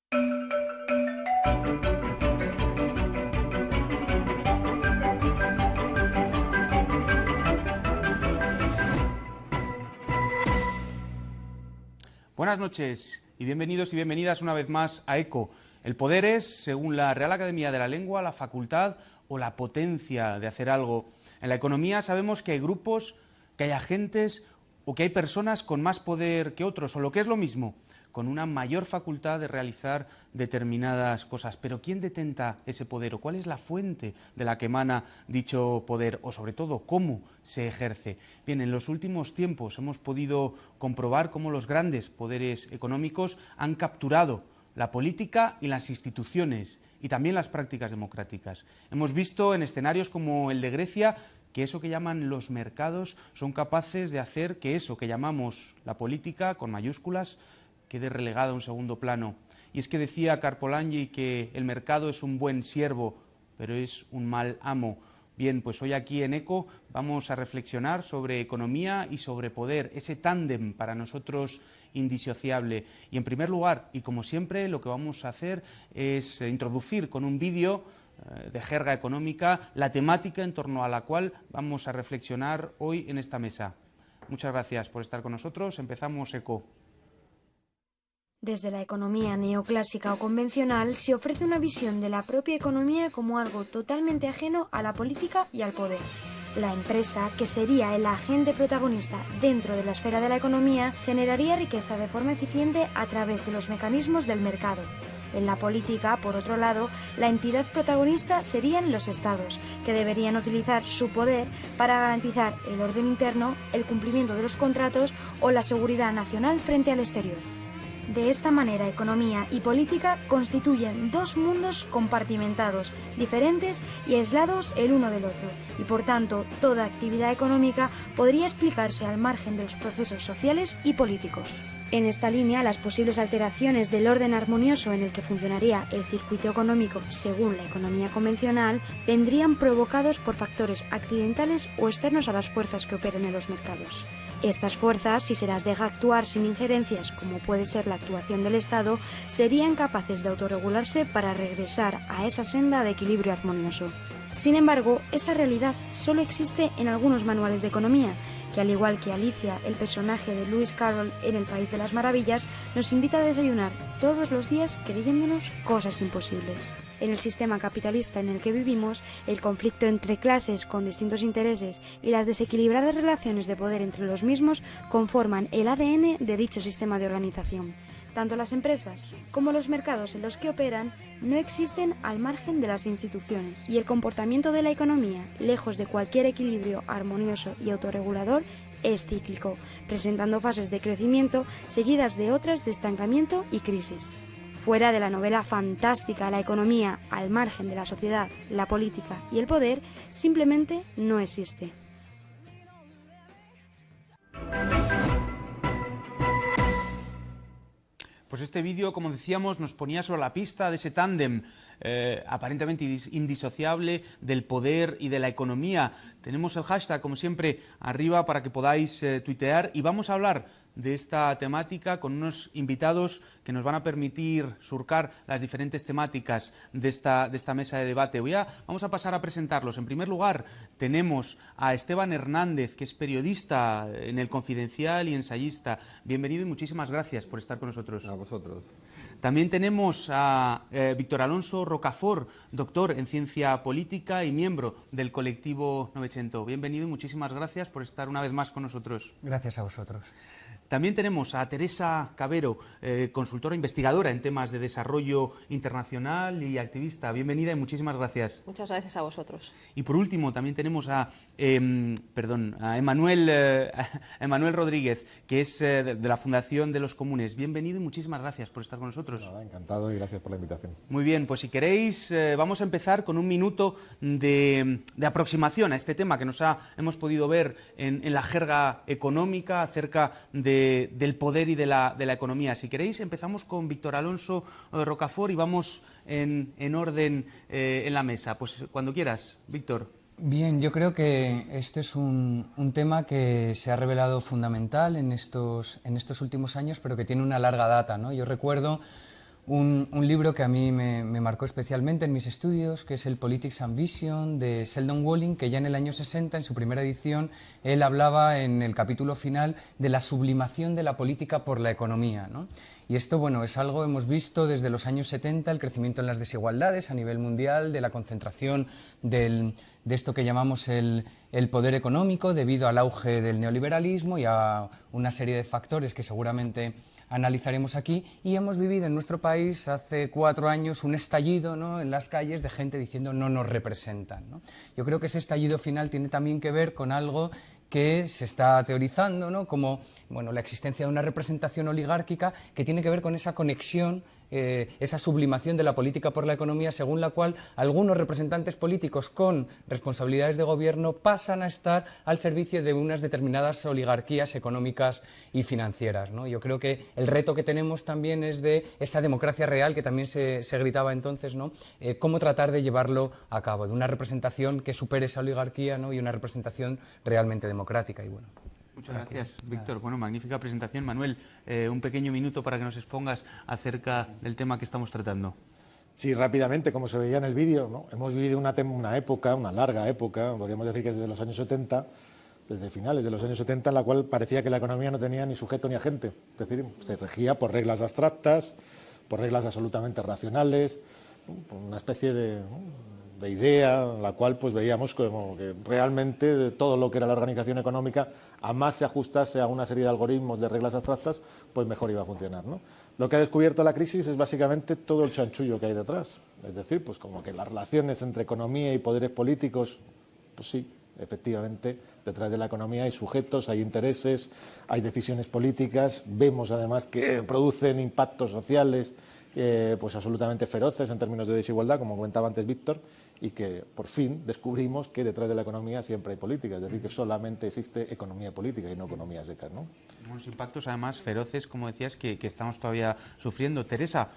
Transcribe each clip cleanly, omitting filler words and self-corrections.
Buenas noches y bienvenidos y bienvenidas una vez más a ECO. El poder es, según la Real Academia de la Lengua, la facultad o la potencia de hacer algo. En la economía sabemos que hay grupos, que hay agentes o que hay personas con más poder que otros, o lo que es lo mismo, con una mayor facultad de realizar determinadas cosas. Pero ¿quién detenta ese poder o cuál es la fuente de la que emana dicho poder o sobre todo cómo se ejerce? Bien, en los últimos tiempos hemos podido comprobar cómo los grandes poderes económicos han capturado la política y las instituciones y también las prácticas democráticas. Hemos visto en escenarios como el de Grecia que eso que llaman los mercados son capaces de hacer que eso que llamamos la política, con mayúsculas, quede relegada a un segundo plano. Y es que decía Carpolanyi que el mercado es un buen siervo, pero es un mal amo. Bien, pues hoy aquí en ECO vamos a reflexionar sobre economía y sobre poder, ese tándem para nosotros indisociable. Y en primer lugar, y como siempre, lo que vamos a hacer es introducir con un vídeo de jerga económica la temática en torno a la cual vamos a reflexionar hoy en esta mesa. Muchas gracias por estar con nosotros. Empezamos ECO. Desde la economía neoclásica o convencional se ofrece una visión de la propia economía como algo totalmente ajeno a la política y al poder. La empresa, que sería el agente protagonista dentro de la esfera de la economía, generaría riqueza de forma eficiente a través de los mecanismos del mercado. En la política, por otro lado, la entidad protagonista serían los estados, que deberían utilizar su poder para garantizar el orden interno, el cumplimiento de los contratos o la seguridad nacional frente al exterior. De esta manera, economía y política constituyen dos mundos compartimentados, diferentes y aislados el uno del otro, y por tanto, toda actividad económica podría explicarse al margen de los procesos sociales y políticos. En esta línea, las posibles alteraciones del orden armonioso en el que funcionaría el circuito económico según la economía convencional vendrían provocados por factores accidentales o externos a las fuerzas que operen en los mercados. Estas fuerzas, si se las deja actuar sin injerencias, como puede ser la actuación del Estado, serían capaces de autorregularse para regresar a esa senda de equilibrio armonioso. Sin embargo, esa realidad solo existe en algunos manuales de economía, que al igual que Alicia, el personaje de Lewis Carroll en El País de las Maravillas, nos invita a desayunar todos los días creyéndonos cosas imposibles. En el sistema capitalista en el que vivimos, el conflicto entre clases con distintos intereses y las desequilibradas relaciones de poder entre los mismos conforman el ADN de dicho sistema de organización. Tanto las empresas como los mercados en los que operan no existen al margen de las instituciones, y el comportamiento de la economía, lejos de cualquier equilibrio armonioso y autorregulador, es cíclico, presentando fases de crecimiento seguidas de otras de estancamiento y crisis. Fuera de la novela fantástica, la economía, al margen de la sociedad, la política y el poder, simplemente no existe. Pues este vídeo, como decíamos, nos ponía sobre la pista de ese tándem aparentemente indisociable del poder y de la economía. Tenemos el hashtag, como siempre, arriba para que podáis tuitear, y vamos a hablar de esta temática con unos invitados que nos van a permitir surcar las diferentes temáticas de esta mesa de debate. Vamos a pasar a presentarlos. En primer lugar, tenemos a Esteban Hernández, que es periodista en El Confidencial y ensayista. Bienvenido y muchísimas gracias por estar con nosotros. A vosotros. También tenemos a Víctor Alonso Rocafort, doctor en Ciencia Política y miembro del colectivo Novecento. Bienvenido y muchísimas gracias por estar una vez más con nosotros. Gracias a vosotros. También tenemos a Teresa Cabero, consultora investigadora en temas de desarrollo internacional y activista. Bienvenida y muchísimas gracias. Muchas gracias a vosotros. Y por último también tenemos a Emanuel Rodríguez, que es de la Fundación de los Comunes. Bienvenido y muchísimas gracias por estar con nosotros. Nada, encantado y gracias por la invitación. Muy bien, pues si queréis vamos a empezar con un minuto de aproximación a este tema que hemos podido ver en la jerga económica acerca del poder y de la economía. Si queréis, empezamos con Víctor Alonso Rocafort y vamos en orden en la mesa. Pues cuando quieras, Víctor. Bien, yo creo que este es un tema que se ha revelado fundamental en estos últimos años, pero que tiene una larga data, ¿no? Yo recuerdo un libro que a mí me marcó especialmente en mis estudios, que es el Politics and Vision de Sheldon Walling, que ya en el año 60, en su primera edición, él hablaba en el capítulo final de la sublimación de la política por la economía, ¿no? Y esto, bueno, es algo, hemos visto desde los años 70, el crecimiento en las desigualdades a nivel mundial, de la concentración de esto que llamamos el poder económico debido al auge del neoliberalismo y a una serie de factores que seguramente analizaremos aquí, y hemos vivido en nuestro país hace 4 años un estallido, ¿no?, en las calles de gente diciendo no nos representan, ¿no? Yo creo que ese estallido final tiene también que ver con algo que se está teorizando, ¿no?, como, bueno, la existencia de una representación oligárquica que tiene que ver con esa conexión, esa sublimación de la política por la economía, según la cual algunos representantes políticos con responsabilidades de gobierno pasan a estar al servicio de unas determinadas oligarquías económicas y financieras, ¿no? Yo creo que el reto que tenemos también es de esa democracia real que también se gritaba entonces, ¿no? Cómo tratar de llevarlo a cabo, de una representación que supere esa oligarquía, ¿no?, y una representación realmente democrática. Y bueno. Muchas gracias, Víctor. Bueno, magnífica presentación. Manuel, un pequeño minuto para que nos expongas acerca del tema que estamos tratando. Sí, rápidamente, como se veía en el vídeo, ¿no? Hemos vivido una época, una larga época, podríamos decir que desde los años 70, desde finales de los años 70, en la cual parecía que la economía no tenía ni sujeto ni agente. Es decir, se regía por reglas abstractas, por reglas absolutamente racionales, por una especie de idea en la cual pues veíamos como que realmente todo lo que era la organización económica, a más se ajustase a una serie de algoritmos, de reglas abstractas, pues mejor iba a funcionar, ¿no? Lo que ha descubierto la crisis es básicamente todo el chanchullo que hay detrás. Es decir, pues como que las relaciones entre economía y poderes políticos, pues sí, efectivamente, detrás de la economía hay sujetos, hay intereses, hay decisiones políticas, vemos además que producen impactos sociales pues absolutamente feroces en términos de desigualdad, como comentaba antes Víctor, y que por fin descubrimos que detrás de la economía siempre hay política, es decir, que solamente existe economía política y no economía seca, ¿no? Unos impactos además feroces, como decías, que estamos todavía sufriendo. Teresa,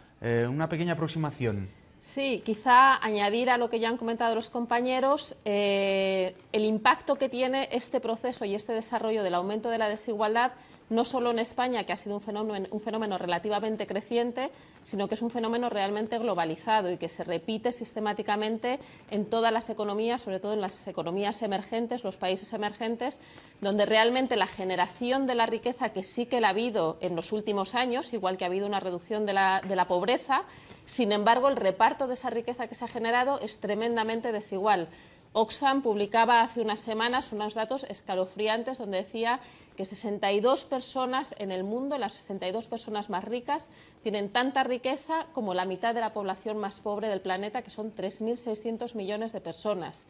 una pequeña aproximación. Sí, quizá añadir a lo que ya han comentado los compañeros el impacto que tiene este proceso y este desarrollo del aumento de la desigualdad, no solo en España, que ha sido un fenómeno relativamente creciente, sino que es un fenómeno realmente globalizado y que se repite sistemáticamente en todas las economías, sobre todo en las economías emergentes, los países emergentes, donde realmente la generación de la riqueza, que sí que la ha habido en los últimos años, igual que ha habido una reducción de la pobreza, sin embargo, el reparto de esa riqueza que se ha generado es tremendamente desigual. Oxfam publicaba hace unas semanas unos datos escalofriantes donde decía que 62 personas en el mundo, las 62 personas más ricas, tienen tanta riqueza como la mitad de la población más pobre del planeta, que son 3.600 millones de personas.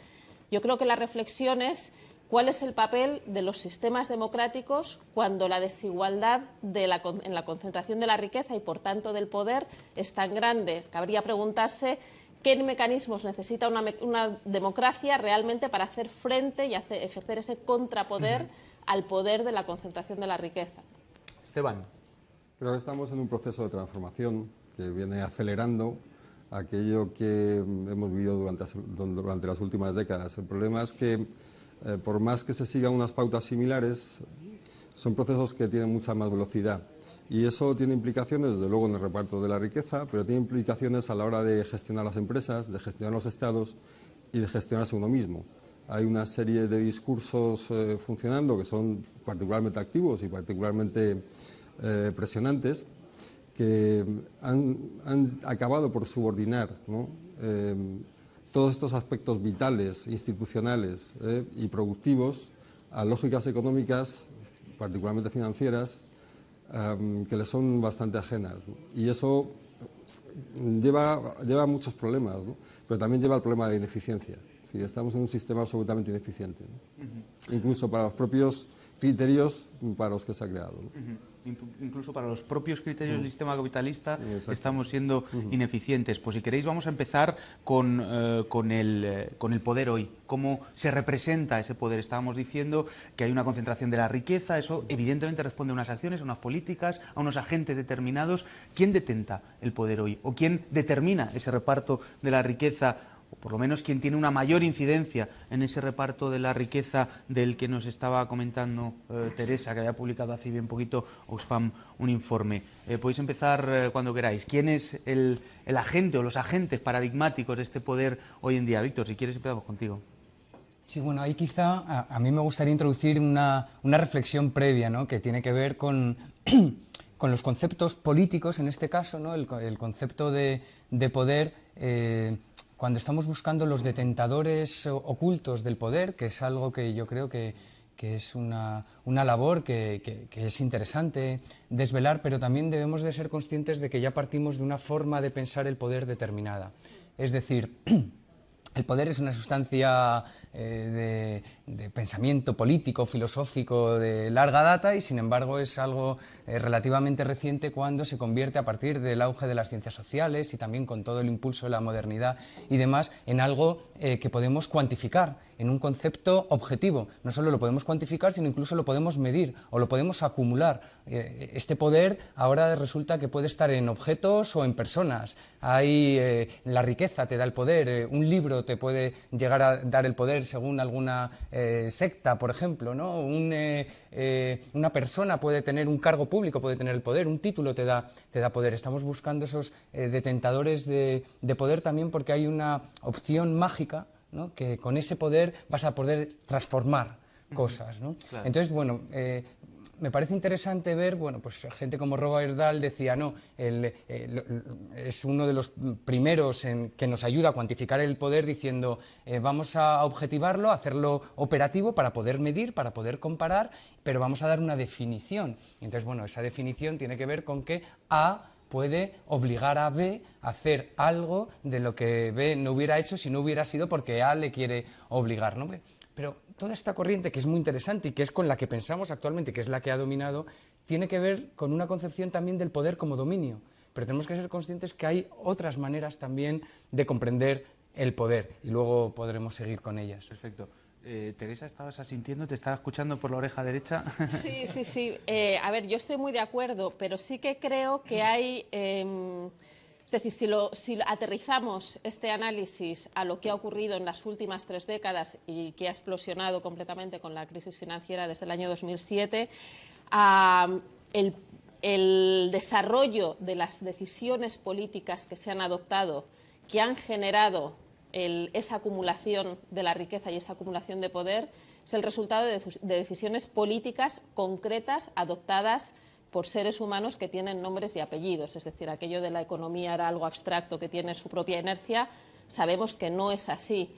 Yo creo que la reflexión es cuál es el papel de los sistemas democráticos cuando la desigualdad en la concentración de la riqueza y, por tanto, del poder es tan grande. Cabría preguntarse qué mecanismos necesita una democracia realmente para hacer frente y ejercer ese contrapoder al poder de la concentración de la riqueza. Esteban. Creo que estamos en un proceso de transformación que viene acelerando aquello que hemos vivido durante las últimas décadas. El problema es que, por más que se sigan unas pautas similares, son procesos que tienen mucha más velocidad. Y eso tiene implicaciones, desde luego, en el reparto de la riqueza, pero tiene implicaciones a la hora de gestionar las empresas, de gestionar los estados y de gestionarse uno mismo. Hay una serie de discursos funcionando que son particularmente activos y particularmente presionantes, que han acabado por subordinar, ¿no?, todos estos aspectos vitales, institucionales y productivos a lógicas económicas, particularmente financieras, que les son bastante ajenas, ¿no? Y eso lleva muchos problemas, ¿no? Pero también lleva el problema de la ineficiencia. Es decir, estamos en un sistema absolutamente ineficiente, ¿no? Incluso para los propios criterios para los que se ha creado, ¿no? Incluso para los propios criterios del sistema capitalista estamos siendo ineficientes. Pues si queréis vamos a empezar con el poder hoy. ¿Cómo se representa ese poder? Estábamos diciendo que hay una concentración de la riqueza, eso evidentemente responde a unas acciones, a unas políticas, a unos agentes determinados. ¿Quién detenta el poder hoy? ¿O quién determina ese reparto de la riqueza o por lo menos quien tiene una mayor incidencia en ese reparto de la riqueza del que nos estaba comentando Teresa, que había publicado hace bien poquito Oxfam un informe. Podéis empezar cuando queráis. ¿Quién es el agente o los agentes paradigmáticos de este poder hoy en día? Víctor, si quieres empezamos contigo. Sí, bueno, ahí quizá a mí me gustaría introducir una reflexión previa, ¿no?, que tiene que ver con los conceptos políticos, en este caso, ¿no?, el concepto de poder, cuando estamos buscando los detentadores ocultos del poder, que es algo que yo creo que es una labor que es interesante desvelar, pero también debemos de ser conscientes de que ya partimos de una forma de pensar el poder determinada. Es decir, el poder es una sustancia de pensamiento político, filosófico de larga data y, sin embargo, es algo relativamente reciente cuando se convierte, a partir del auge de las ciencias sociales y también con todo el impulso de la modernidad y demás, en algo que podemos cuantificar, en un concepto objetivo. No solo lo podemos cuantificar, sino incluso lo podemos medir o lo podemos acumular. Este poder ahora resulta que puede estar en objetos o en personas. La riqueza te da el poder, un libro te puede llegar a dar el poder según alguna secta, por ejemplo, ¿no? Una persona puede tener un cargo público, puede tener el poder, un título te da poder. Estamos buscando esos detentadores de poder también porque hay una opción mágica, ¿no?, que con ese poder vas a poder transformar cosas, ¿no? Claro. Entonces, bueno, me parece interesante ver, bueno, pues gente como Robert Dahl decía, no, es uno de los primeros que nos ayuda a cuantificar el poder diciendo, vamos a objetivarlo, hacerlo operativo para poder medir, para poder comparar, pero vamos a dar una definición. Entonces, bueno, esa definición tiene que ver con que A puede obligar a B a hacer algo de lo que B no hubiera hecho si no hubiera sido porque A le quiere obligar, ¿no? Pero toda esta corriente, que es muy interesante y que es con la que pensamos actualmente, que es la que ha dominado, tiene que ver con una concepción también del poder como dominio. Pero tenemos que ser conscientes que hay otras maneras también de comprender el poder y luego podremos seguir con ellas. Perfecto. Teresa, ¿estabas asintiendo? ¿Te estaba escuchando por la oreja derecha? Sí, sí, sí. A ver, yo estoy muy de acuerdo, pero sí que creo que hay... es decir, si aterrizamos este análisis a lo que ha ocurrido en las últimas 3 décadas y que ha explosionado completamente con la crisis financiera desde el año 2007, el desarrollo de las decisiones políticas que se han adoptado, que han generado esa acumulación de la riqueza y esa acumulación de poder, es el resultado de decisiones políticas concretas adoptadas por seres humanos que tienen nombres y apellidos. Es decir, aquello de la economía era algo abstracto que tiene su propia inercia, sabemos que no es así.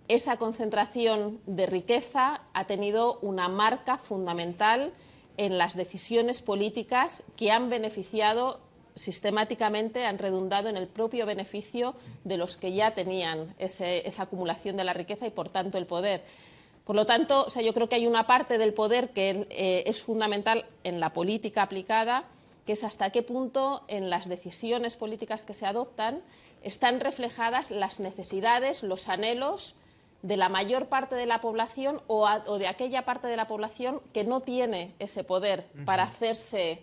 Esa concentración de riqueza ha tenido una marca fundamental en las decisiones políticas que han beneficiado sistemáticamente, han redundado en el propio beneficio de los que ya tenían esa acumulación de la riqueza y, por tanto, el poder. Por lo tanto, o sea, yo creo que hay una parte del poder que es fundamental en la política aplicada, que es hasta qué punto en las decisiones políticas que se adoptan están reflejadas las necesidades, los anhelos de la mayor parte de la población o de aquella parte de la población que no tiene ese poder para hacerse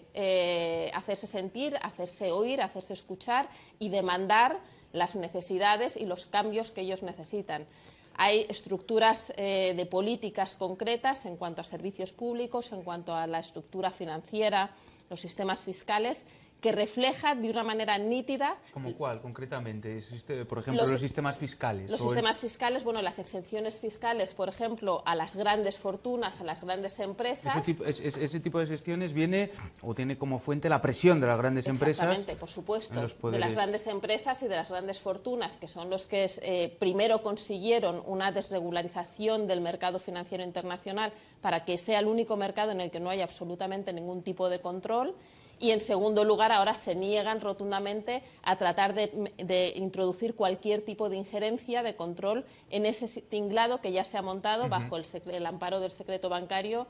sentir, hacerse oír, hacerse escuchar y demandar las necesidades y los cambios que ellos necesitan. Hay estructuras de políticas concretas en cuanto a servicios públicos, en cuanto a la estructura financiera, los sistemas fiscales, que reflejan de una manera nítida... ¿Cómo cuál, concretamente? Por ejemplo, los sistemas fiscales. Los sistemas fiscales, bueno, las exenciones fiscales, por ejemplo, a las grandes fortunas, a las grandes empresas... Ese tipo de gestiones viene o tiene como fuente la presión de las grandes empresas... Exactamente, por supuesto, de las grandes empresas y de las grandes fortunas, que son los que primero consiguieron una desregularización del mercado financiero internacional para que sea el único mercado en el que no haya absolutamente ningún tipo de control. Y, en segundo lugar, ahora se niegan rotundamente a tratar de introducir cualquier tipo de injerencia, de control en ese tinglado que ya se ha montado bajo el amparo del secreto bancario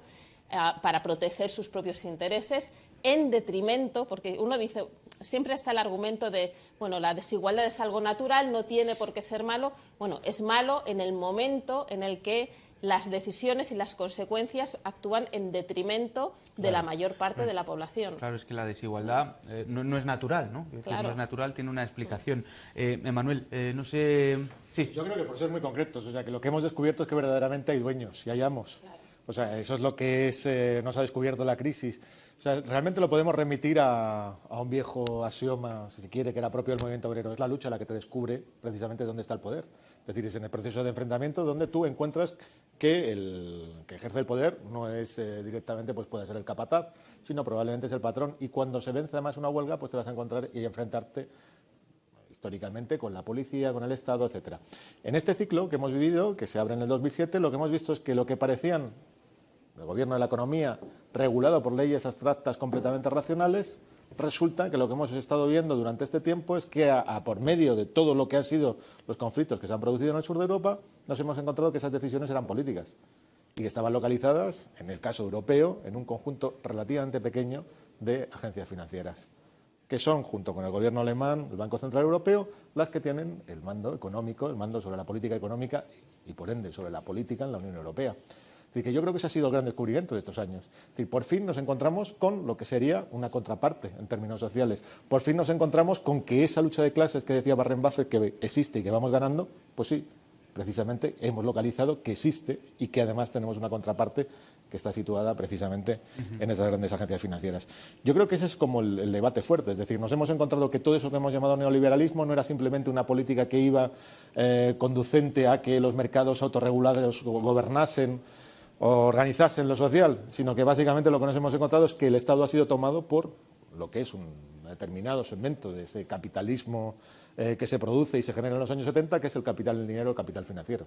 para proteger sus propios intereses, en detrimento, porque uno dice, siempre está el argumento de, bueno, la desigualdad es algo natural, no tiene por qué ser malo. Bueno, es malo en el momento en el que las decisiones y las consecuencias actúan en detrimento de la mayor parte de la población. Claro, es que la desigualdad no es natural, ¿no? Claro. No es natural, tiene una explicación. Manuel, no sé... Sí. Yo creo que por ser muy concretos, o sea, que lo que hemos descubierto es que verdaderamente hay dueños y hay amos. Claro. O sea, eso es lo que nos ha descubierto la crisis. O sea, realmente lo podemos remitir a un viejo axioma, si se quiere, que era propio del movimiento obrero. Es la lucha la que te descubre precisamente dónde está el poder. Es decir, es en el proceso de enfrentamiento donde tú encuentras que el que ejerce el poder no es directamente, pues puede ser el capataz, sino probablemente es el patrón. Y cuando se vence además una huelga, pues te vas a encontrar y enfrentarte históricamente con la policía, con el Estado, etcétera. En este ciclo que hemos vivido, que se abre en el 2007, lo que hemos visto es que lo que parecían el gobierno de la economía regulado por leyes abstractas completamente racionales, resulta que lo que hemos estado viendo durante este tiempo es que por medio de todo lo que han sido los conflictos que se han producido en el sur de Europa, nos hemos encontrado que esas decisiones eran políticas y que estaban localizadas, en el caso europeo, en un conjunto relativamente pequeño de agencias financieras, que son, junto con el gobierno alemán, el Banco Central Europeo, las que tienen el mando económico, el mando sobre la política económica y, por ende, sobre la política en la Unión Europea. Es decir, que yo creo que ese ha sido el gran descubrimiento de estos años. Es decir, por fin nos encontramos con lo que sería una contraparte en términos sociales. Por fin nos encontramos con que esa lucha de clases que decía Warren Buffett que existe y que vamos ganando, pues sí, precisamente hemos localizado que existe y que además tenemos una contraparte que está situada precisamente en esas grandes agencias financieras. Yo creo que ese es como el debate fuerte, es decir, nos hemos encontrado que todo eso que hemos llamado neoliberalismo no era simplemente una política que iba conducente a que los mercados autorregulados gobernasen o organizasen lo social, sino que básicamente lo que nos hemos encontrado es que el Estado ha sido tomado por lo que es un determinado segmento de ese capitalismo que se produce y se genera en los años 70, que es el capital del dinero, el capital financiero.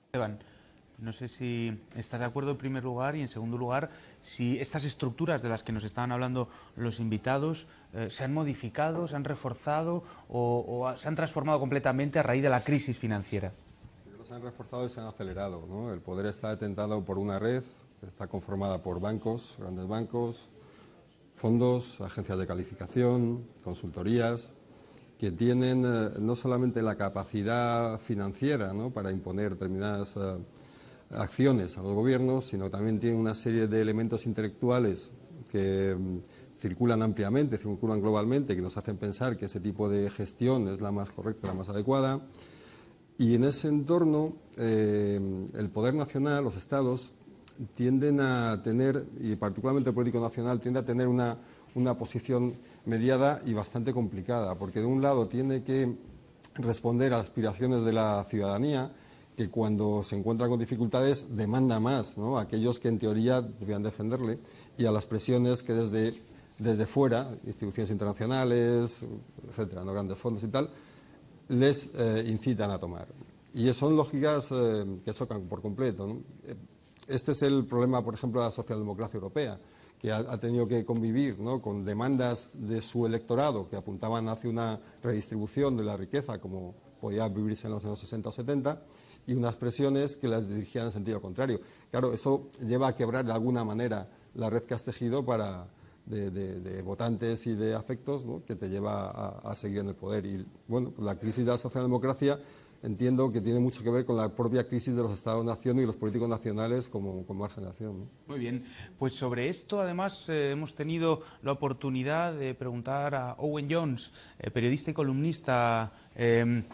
Esteban, no sé si estás de acuerdo en primer lugar y en segundo lugar, si estas estructuras de las que nos estaban hablando los invitados se han modificado, se han reforzado o se han transformado completamente a raíz de la crisis financiera. Se han reforzado y se han acelerado, ¿no? El poder está detentado por una red que está conformada por bancos, grandes bancos, fondos, agencias de calificación, consultorías, que tienen no solamente la capacidad financiera, ¿no?, para imponer determinadas acciones a los gobiernos, sino también tienen una serie de elementos intelectuales que circulan ampliamente, circulan globalmente, que nos hacen pensar que ese tipo de gestión es la más correcta, la más adecuada. Y en ese entorno, el poder nacional, los estados, tienden a tener, y particularmente el político nacional, tiende a tener una posición mediada y bastante complicada, porque de un lado tiene que responder a aspiraciones de la ciudadanía, que cuando se encuentra con dificultades demanda más, ¿no?, a aquellos que en teoría debían defenderle, y a las presiones que desde fuera, instituciones internacionales, etcétera, ¿no?, grandes fondos y tal, les incitan a tomar. Y son lógicas que chocan por completo, ¿no? Este es el problema, por ejemplo, de la socialdemocracia europea, que ha tenido que convivir, ¿no?, con demandas de su electorado que apuntaban hacia una redistribución de la riqueza, como podía vivirse en los años 60 o 70, y unas presiones que las dirigían en sentido contrario. Claro, eso lleva a quebrar de alguna manera la red que has tejido de votantes y de afectos, ¿no?, que te lleva a seguir en el poder. Y bueno, la crisis de la socialdemocracia entiendo que tiene mucho que ver con la propia crisis de los Estados-nación y los políticos nacionales como margen de acción, ¿no? Muy bien, pues sobre esto además hemos tenido la oportunidad de preguntar a Owen Jones, periodista y columnista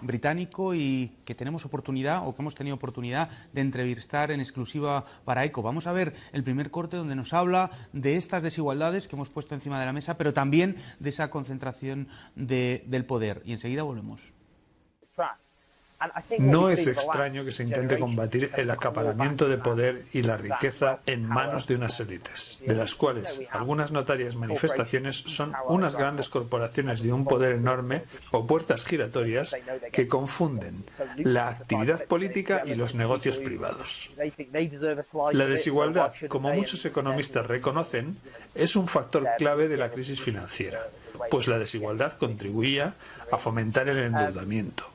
británico, y que tenemos oportunidad, o que hemos tenido oportunidad de entrevistar en exclusiva para ECO. Vamos a ver el primer corte donde nos habla de estas desigualdades que hemos puesto encima de la mesa, pero también de esa concentración del poder. Y enseguida volvemos. No es extraño que se intente combatir el acaparamiento de poder y la riqueza en manos de unas élites, de las cuales algunas notarias manifestaciones son unas grandes corporaciones de un poder enorme o puertas giratorias que confunden la actividad política y los negocios privados. La desigualdad, como muchos economistas reconocen, es un factor clave de la crisis financiera, pues la desigualdad contribuía a fomentar el endeudamiento.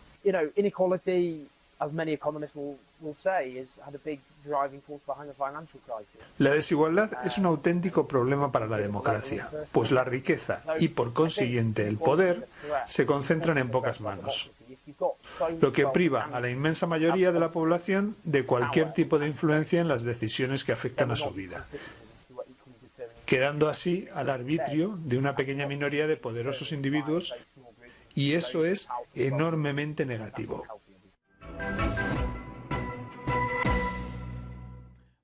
La desigualdad es un auténtico problema para la democracia, pues la riqueza y, por consiguiente, el poder se concentran en pocas manos. lo que priva a la inmensa mayoría de la población de cualquier tipo de influencia en las decisiones que afectan a su vida, quedando así al arbitrio de una pequeña minoría de poderosos individuos, y eso es enormemente negativo.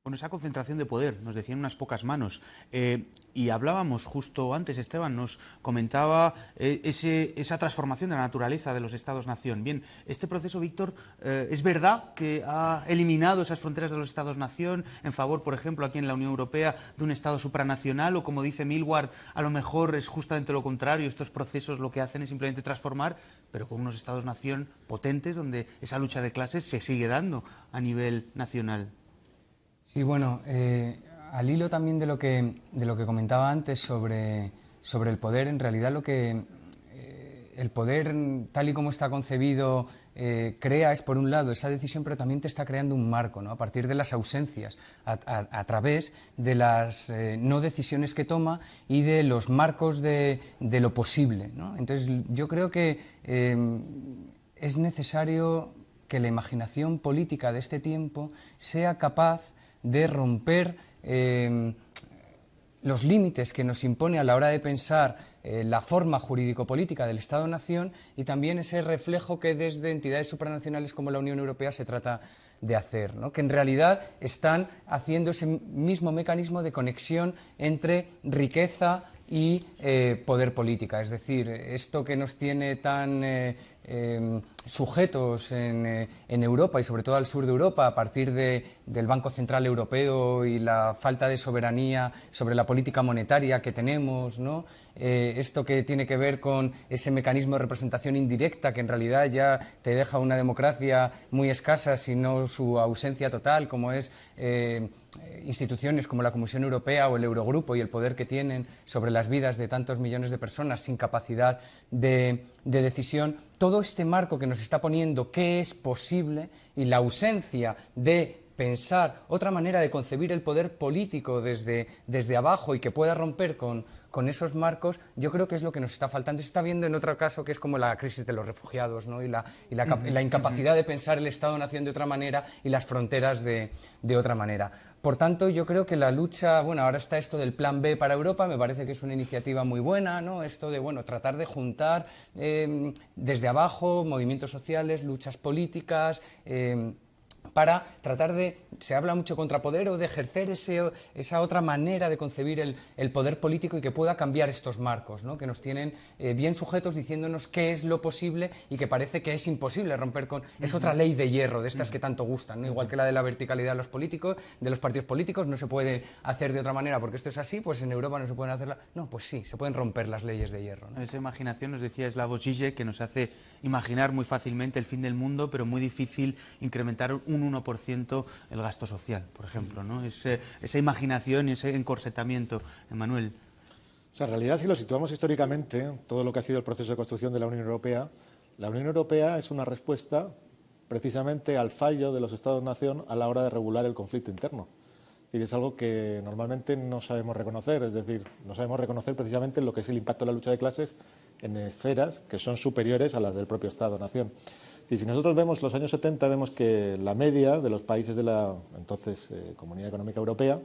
Bueno, esa concentración de poder, nos decían unas pocas manos, y hablábamos justo antes, Esteban nos comentaba esa transformación de la naturaleza de los Estados-nación. Bien, este proceso, Víctor, ¿es verdad que ha eliminado esas fronteras de los Estados-nación en favor, por ejemplo, aquí en la Unión Europea, de un Estado supranacional? O, como dice Milward, a lo mejor es justamente lo contrario, estos procesos lo que hacen es simplemente transformar, pero con unos Estados-nación potentes, donde esa lucha de clases se sigue dando a nivel nacional. Sí, bueno, al hilo también de lo que comentaba antes sobre el poder, en realidad el poder, tal y como está concebido, crea es, por un lado, esa decisión, pero también te está creando un marco, ¿no? A partir de las ausencias, a través de las no decisiones que toma y de los marcos de lo posible, ¿no? Entonces, yo creo que es necesario que la imaginación política de este tiempo sea capaz de romper los límites que nos impone a la hora de pensar la forma jurídico-política del Estado-nación, y también ese reflejo que desde entidades supranacionales como la Unión Europea se trata de hacer, ¿no? Que en realidad están haciendo ese mismo mecanismo de conexión entre riqueza y poder política. Es decir, esto que nos tiene tan sujetos en Europa, y sobre todo al sur de Europa, a partir del Banco Central Europeo y la falta de soberanía sobre la política monetaria que tenemos, ¿no? Esto que tiene que ver con ese mecanismo de representación indirecta, que en realidad ya te deja una democracia muy escasa, sino su ausencia total, como es instituciones como la Comisión Europea o el Eurogrupo, y el poder que tienen sobre las vidas de tantos millones de personas sin capacidad de decisión. Todo este marco que nos está poniendo qué es posible, y la ausencia de pensar otra manera de concebir el poder político desde abajo y que pueda romper con esos marcos, yo creo que es lo que nos está faltando. Se está viendo en otro caso, que es como la crisis de los refugiados, ¿no? y la incapacidad de pensar el Estado-nación de otra manera y las fronteras de otra manera. Por tanto, yo creo que la lucha, bueno, ahora está esto del Plan B para Europa, me parece que es una iniciativa muy buena, ¿no? Esto de, bueno, tratar de juntar desde abajo movimientos sociales, luchas políticas, para tratar de, se habla mucho contrapoder, o de ejercer esa otra manera de concebir el poder político, y que pueda cambiar estos marcos, ¿no? Que nos tienen bien sujetos, diciéndonos qué es lo posible y que parece que es imposible romper con. Es otra ley de hierro, de estas que tanto gustan, ¿no? Igual que la de la verticalidad de los políticos, de los partidos políticos, no se puede hacer de otra manera porque esto es así, pues en Europa no se pueden hacerla. No, pues sí, se pueden romper las leyes de hierro, ¿no? Esa imaginación, nos decía Slavoj Žižek, que nos hace imaginar muy fácilmente el fin del mundo, pero muy difícil incrementar un 1% el gasto social, por ejemplo, ¿no? Esa imaginación y ese encorsetamiento. Emmanuel. O sea, en realidad, si lo situamos históricamente, todo lo que ha sido el proceso de construcción de la Unión Europea es una respuesta precisamente al fallo de los Estados-nación a la hora de regular el conflicto interno. Es decir, es algo que normalmente no sabemos reconocer, es decir, no sabemos reconocer precisamente lo que es el impacto de la lucha de clases en esferas que son superiores a las del propio Estado-nación. Y si nosotros vemos los años 70, vemos que la media de los países de la entonces Comunidad Económica Europea,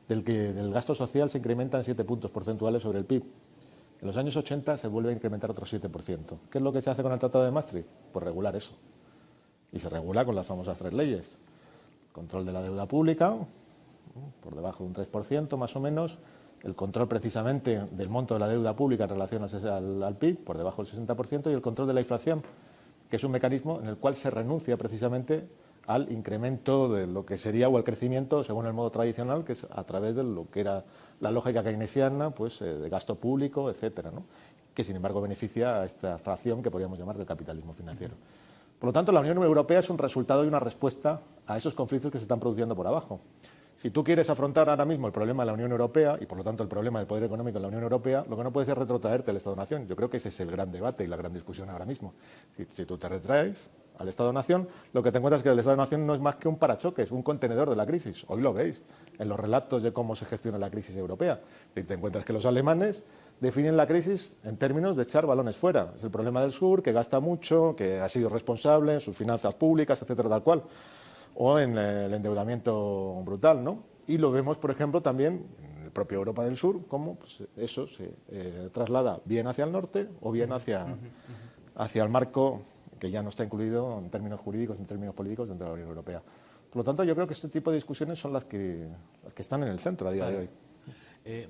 del gasto social se incrementa en 7 puntos porcentuales sobre el PIB. En los años 80 se vuelve a incrementar otro 7%. ¿Qué es lo que se hace con el Tratado de Maastricht? Pues regular eso. Y se regula con las famosas 3 leyes. Control de la deuda pública, por debajo de un 3% más o menos. El control precisamente del monto de la deuda pública en relación al PIB, por debajo del 60%. Y el control de la inflación, que es un mecanismo en el cual se renuncia precisamente al incremento de lo que sería, o al crecimiento, según el modo tradicional, que es a través de lo que era la lógica keynesiana, pues de gasto público, etcétera, ¿no? Que sin embargo beneficia a esta fracción que podríamos llamar del capitalismo financiero. Por lo tanto, la Unión Europea es un resultado y una respuesta a esos conflictos que se están produciendo por abajo. Si tú quieres afrontar ahora mismo el problema de la Unión Europea, y por lo tanto el problema del poder económico en la Unión Europea, lo que no puedes es retrotraerte al Estado-nación. Yo creo que ese es el gran debate y la gran discusión ahora mismo. Si tú te retraes al Estado-nación, lo que te encuentras es que el Estado-nación no es más que un parachoques, un contenedor de la crisis. Hoy lo veis en los relatos de cómo se gestiona la crisis europea. Te encuentras que los alemanes definen la crisis en términos de echar balones fuera. Es el problema del sur, que gasta mucho, que ha sido responsable en sus finanzas públicas, etcétera, tal cual. O en el endeudamiento brutal, ¿no? Y lo vemos, por ejemplo, también en el propio Europa del Sur, cómo pues, eso se traslada bien hacia el norte o bien hacia el marco que ya no está incluido en términos jurídicos, en términos políticos dentro de la Unión Europea. Por lo tanto, yo creo que este tipo de discusiones son las que están en el centro a día de hoy.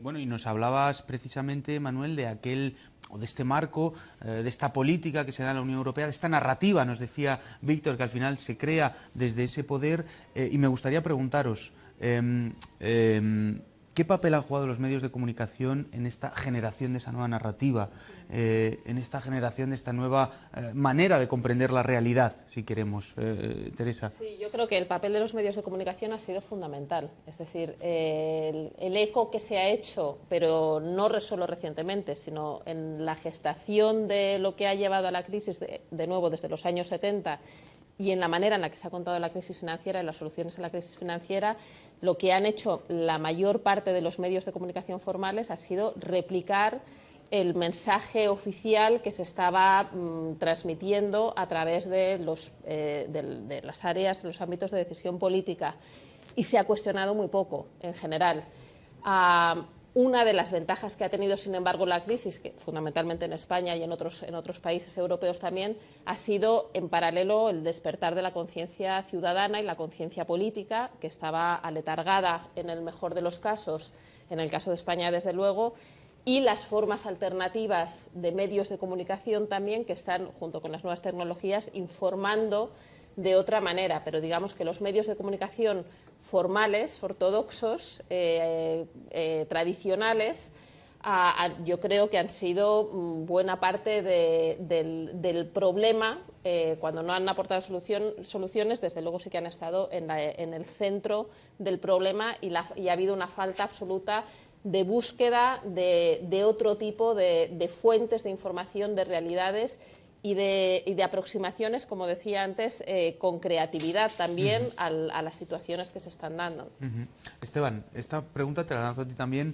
Bueno, y nos hablabas precisamente, Manuel, de este marco, de esta política que se da en la Unión Europea, de esta narrativa, nos decía Víctor, que al final se crea desde ese poder, y me gustaría preguntaros, ¿qué papel han jugado los medios de comunicación en esta generación de esa nueva narrativa, en esta generación de esta nueva manera de comprender la realidad, si queremos? Teresa. Sí, yo creo que el papel de los medios de comunicación ha sido fundamental. Es decir, el eco que se ha hecho, pero no solo recientemente, sino en la gestación de lo que ha llevado a la crisis, de nuevo desde los años 70, y en la manera en la que se ha contado la crisis financiera y las soluciones a la crisis financiera, lo que han hecho la mayor parte de los medios de comunicación formales ha sido replicar el mensaje oficial que se estaba transmitiendo a través de las áreas, los ámbitos de decisión política, y se ha cuestionado muy poco en general. Una de las ventajas que ha tenido, sin embargo, la crisis, que fundamentalmente en España y en otros países europeos también, ha sido en paralelo el despertar de la conciencia ciudadana y la conciencia política, que estaba aletargada en el mejor de los casos, en el caso de España desde luego, y las formas alternativas de medios de comunicación también, que están, junto con las nuevas tecnologías, informando de otra manera. Pero digamos que los medios de comunicación formales, ortodoxos, tradicionales, yo creo que han sido buena parte del problema. Cuando no han aportado soluciones, desde luego sí que han estado en el centro del problema, y ha habido una falta absoluta de búsqueda de otro tipo de fuentes de información, de realidades y de aproximaciones, como decía antes, con creatividad también a las situaciones que se están dando. Esteban, esta pregunta te la lanzo a ti también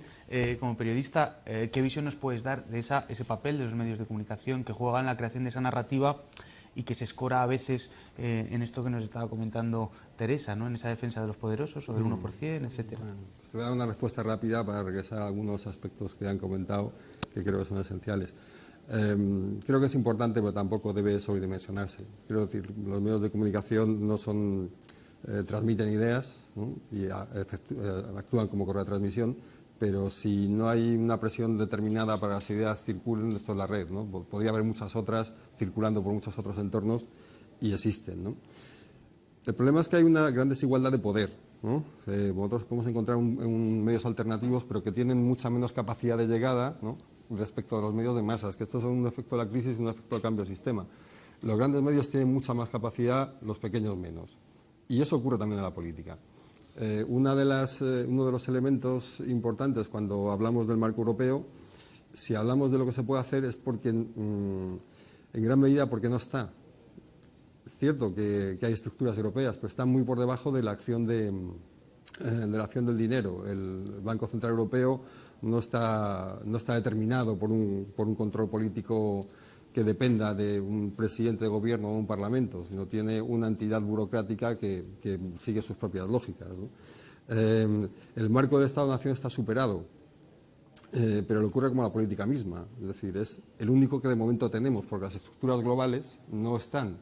como periodista. ¿Qué visión nos puedes dar de ese papel de los medios de comunicación que juegan en la creación de esa narrativa y que se escora a veces en esto que nos estaba comentando Teresa, ¿no? En esa defensa de los poderosos o del 1%, etcétera? Bueno, pues te voy a dar una respuesta rápida para regresar a algunos aspectos que han comentado que creo que son esenciales. Creo que es importante, pero tampoco debe sobredimensionarse. Quiero decir, los medios de comunicación no son transmiten ideas, ¿no? Y actúan como correa de transmisión, pero si no hay una presión determinada para que las ideas circulen, esto es la red, ¿no? Podría haber muchas otras circulando por muchos otros entornos y existen, ¿no? El problema es que hay una gran desigualdad de poder, ¿no? Nosotros podemos encontrar en medios alternativos, pero que tienen mucha menos capacidad de llegada, ¿no? Respecto a los medios de masas, que estos son un efecto de la crisis y un efecto del cambio de sistema. Los grandes medios tienen mucha más capacidad, los pequeños menos. Y eso ocurre también en la política. Uno de los elementos importantes cuando hablamos del marco europeo, si hablamos de lo que se puede hacer, es porque, en gran medida, porque no está. Es cierto que hay estructuras europeas, pero están muy por debajo de la acción del dinero. El Banco Central Europeo no está determinado por un control político que dependa de un presidente de gobierno o un parlamento, sino tiene una entidad burocrática que sigue sus propias lógicas, ¿no? El marco del Estado-Nación está superado, pero le ocurre como la política misma, es decir, es el único que de momento tenemos, porque las estructuras globales no están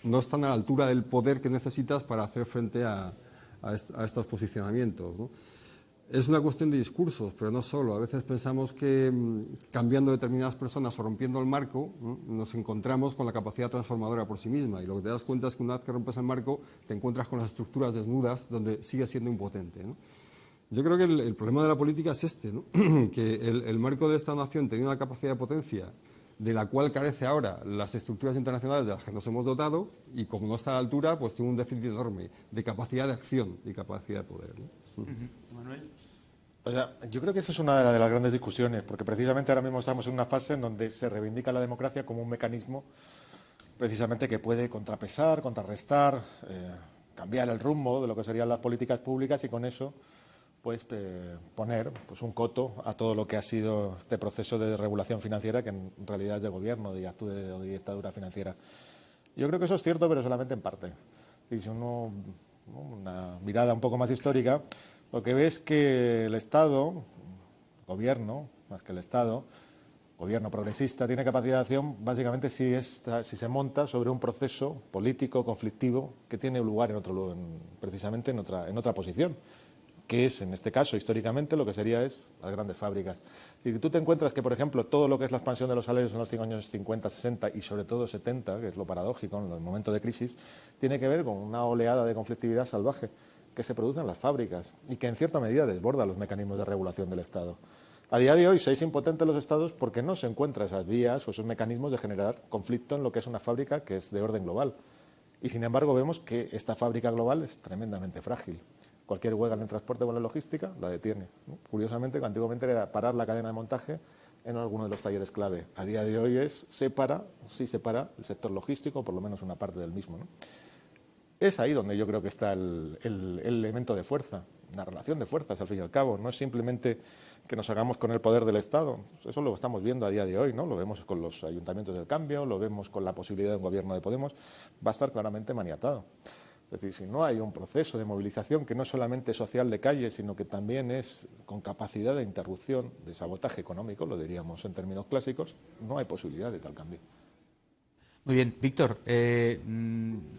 a la altura del poder que necesitas para hacer frente a estos posicionamientos, ¿no? Es una cuestión de discursos, pero no solo. A veces pensamos que cambiando determinadas personas o rompiendo el marco, ¿no?, nos encontramos con la capacidad transformadora por sí misma. Y lo que te das cuenta es que una vez que rompes el marco, te encuentras con las estructuras desnudas donde sigue siendo impotente, ¿no? Yo creo que el problema de la política es este, ¿no? Que el marco del Estado-Nación tenía una capacidad de potencia de la cual carece ahora las estructuras internacionales de las que nos hemos dotado, y como no está a la altura, pues tiene un déficit enorme de capacidad de acción y capacidad de poder, ¿no? Manuel. O sea, yo creo que esa es una de las grandes discusiones, porque precisamente ahora mismo estamos en una fase en donde se reivindica la democracia como un mecanismo precisamente que puede contrapesar, contrarrestar, cambiar el rumbo de lo que serían las políticas públicas y con eso pues poner pues un coto a todo lo que ha sido este proceso de desregulación financiera, que en realidad es de gobierno, de actúe o de dictadura financiera. Yo creo que eso es cierto, pero solamente en parte. Si uno, una mirada un poco más histórica, lo que ve es que el Estado, gobierno, más que el Estado, gobierno progresista, tiene capacidad de acción básicamente si se monta sobre un proceso político, conflictivo, que tiene lugar precisamente en otra posición, que es, en este caso, históricamente, lo que sería las grandes fábricas. Y tú te encuentras que, por ejemplo, todo lo que es la expansión de los salarios en los años 50, 60 y sobre todo 70, que es lo paradójico en el momento de crisis, tiene que ver con una oleada de conflictividad salvaje que se produce en las fábricas y que en cierta medida desborda los mecanismos de regulación del Estado. A día de hoy seis impotentes los Estados porque no se encuentran esas vías o esos mecanismos de generar conflicto en lo que es una fábrica que es de orden global. Y sin embargo vemos que esta fábrica global es tremendamente frágil. Cualquier huelga en el transporte o en la logística la detiene, ¿no? Curiosamente, antiguamente era parar la cadena de montaje en alguno de los talleres clave. A día de hoy separa el sector logístico, por lo menos una parte del mismo, ¿no? Es ahí donde yo creo que está el elemento de fuerza, una relación de fuerzas, al fin y al cabo. No es simplemente que nos hagamos con el poder del Estado. Eso lo estamos viendo a día de hoy, ¿no? Lo vemos con los ayuntamientos del cambio, lo vemos con la posibilidad de un gobierno de Podemos. Va a estar claramente maniatado. Es decir, si no hay un proceso de movilización que no es solamente social de calle, sino que también es con capacidad de interrupción, de sabotaje económico, lo diríamos en términos clásicos, no hay posibilidad de tal cambio. Muy bien, Víctor,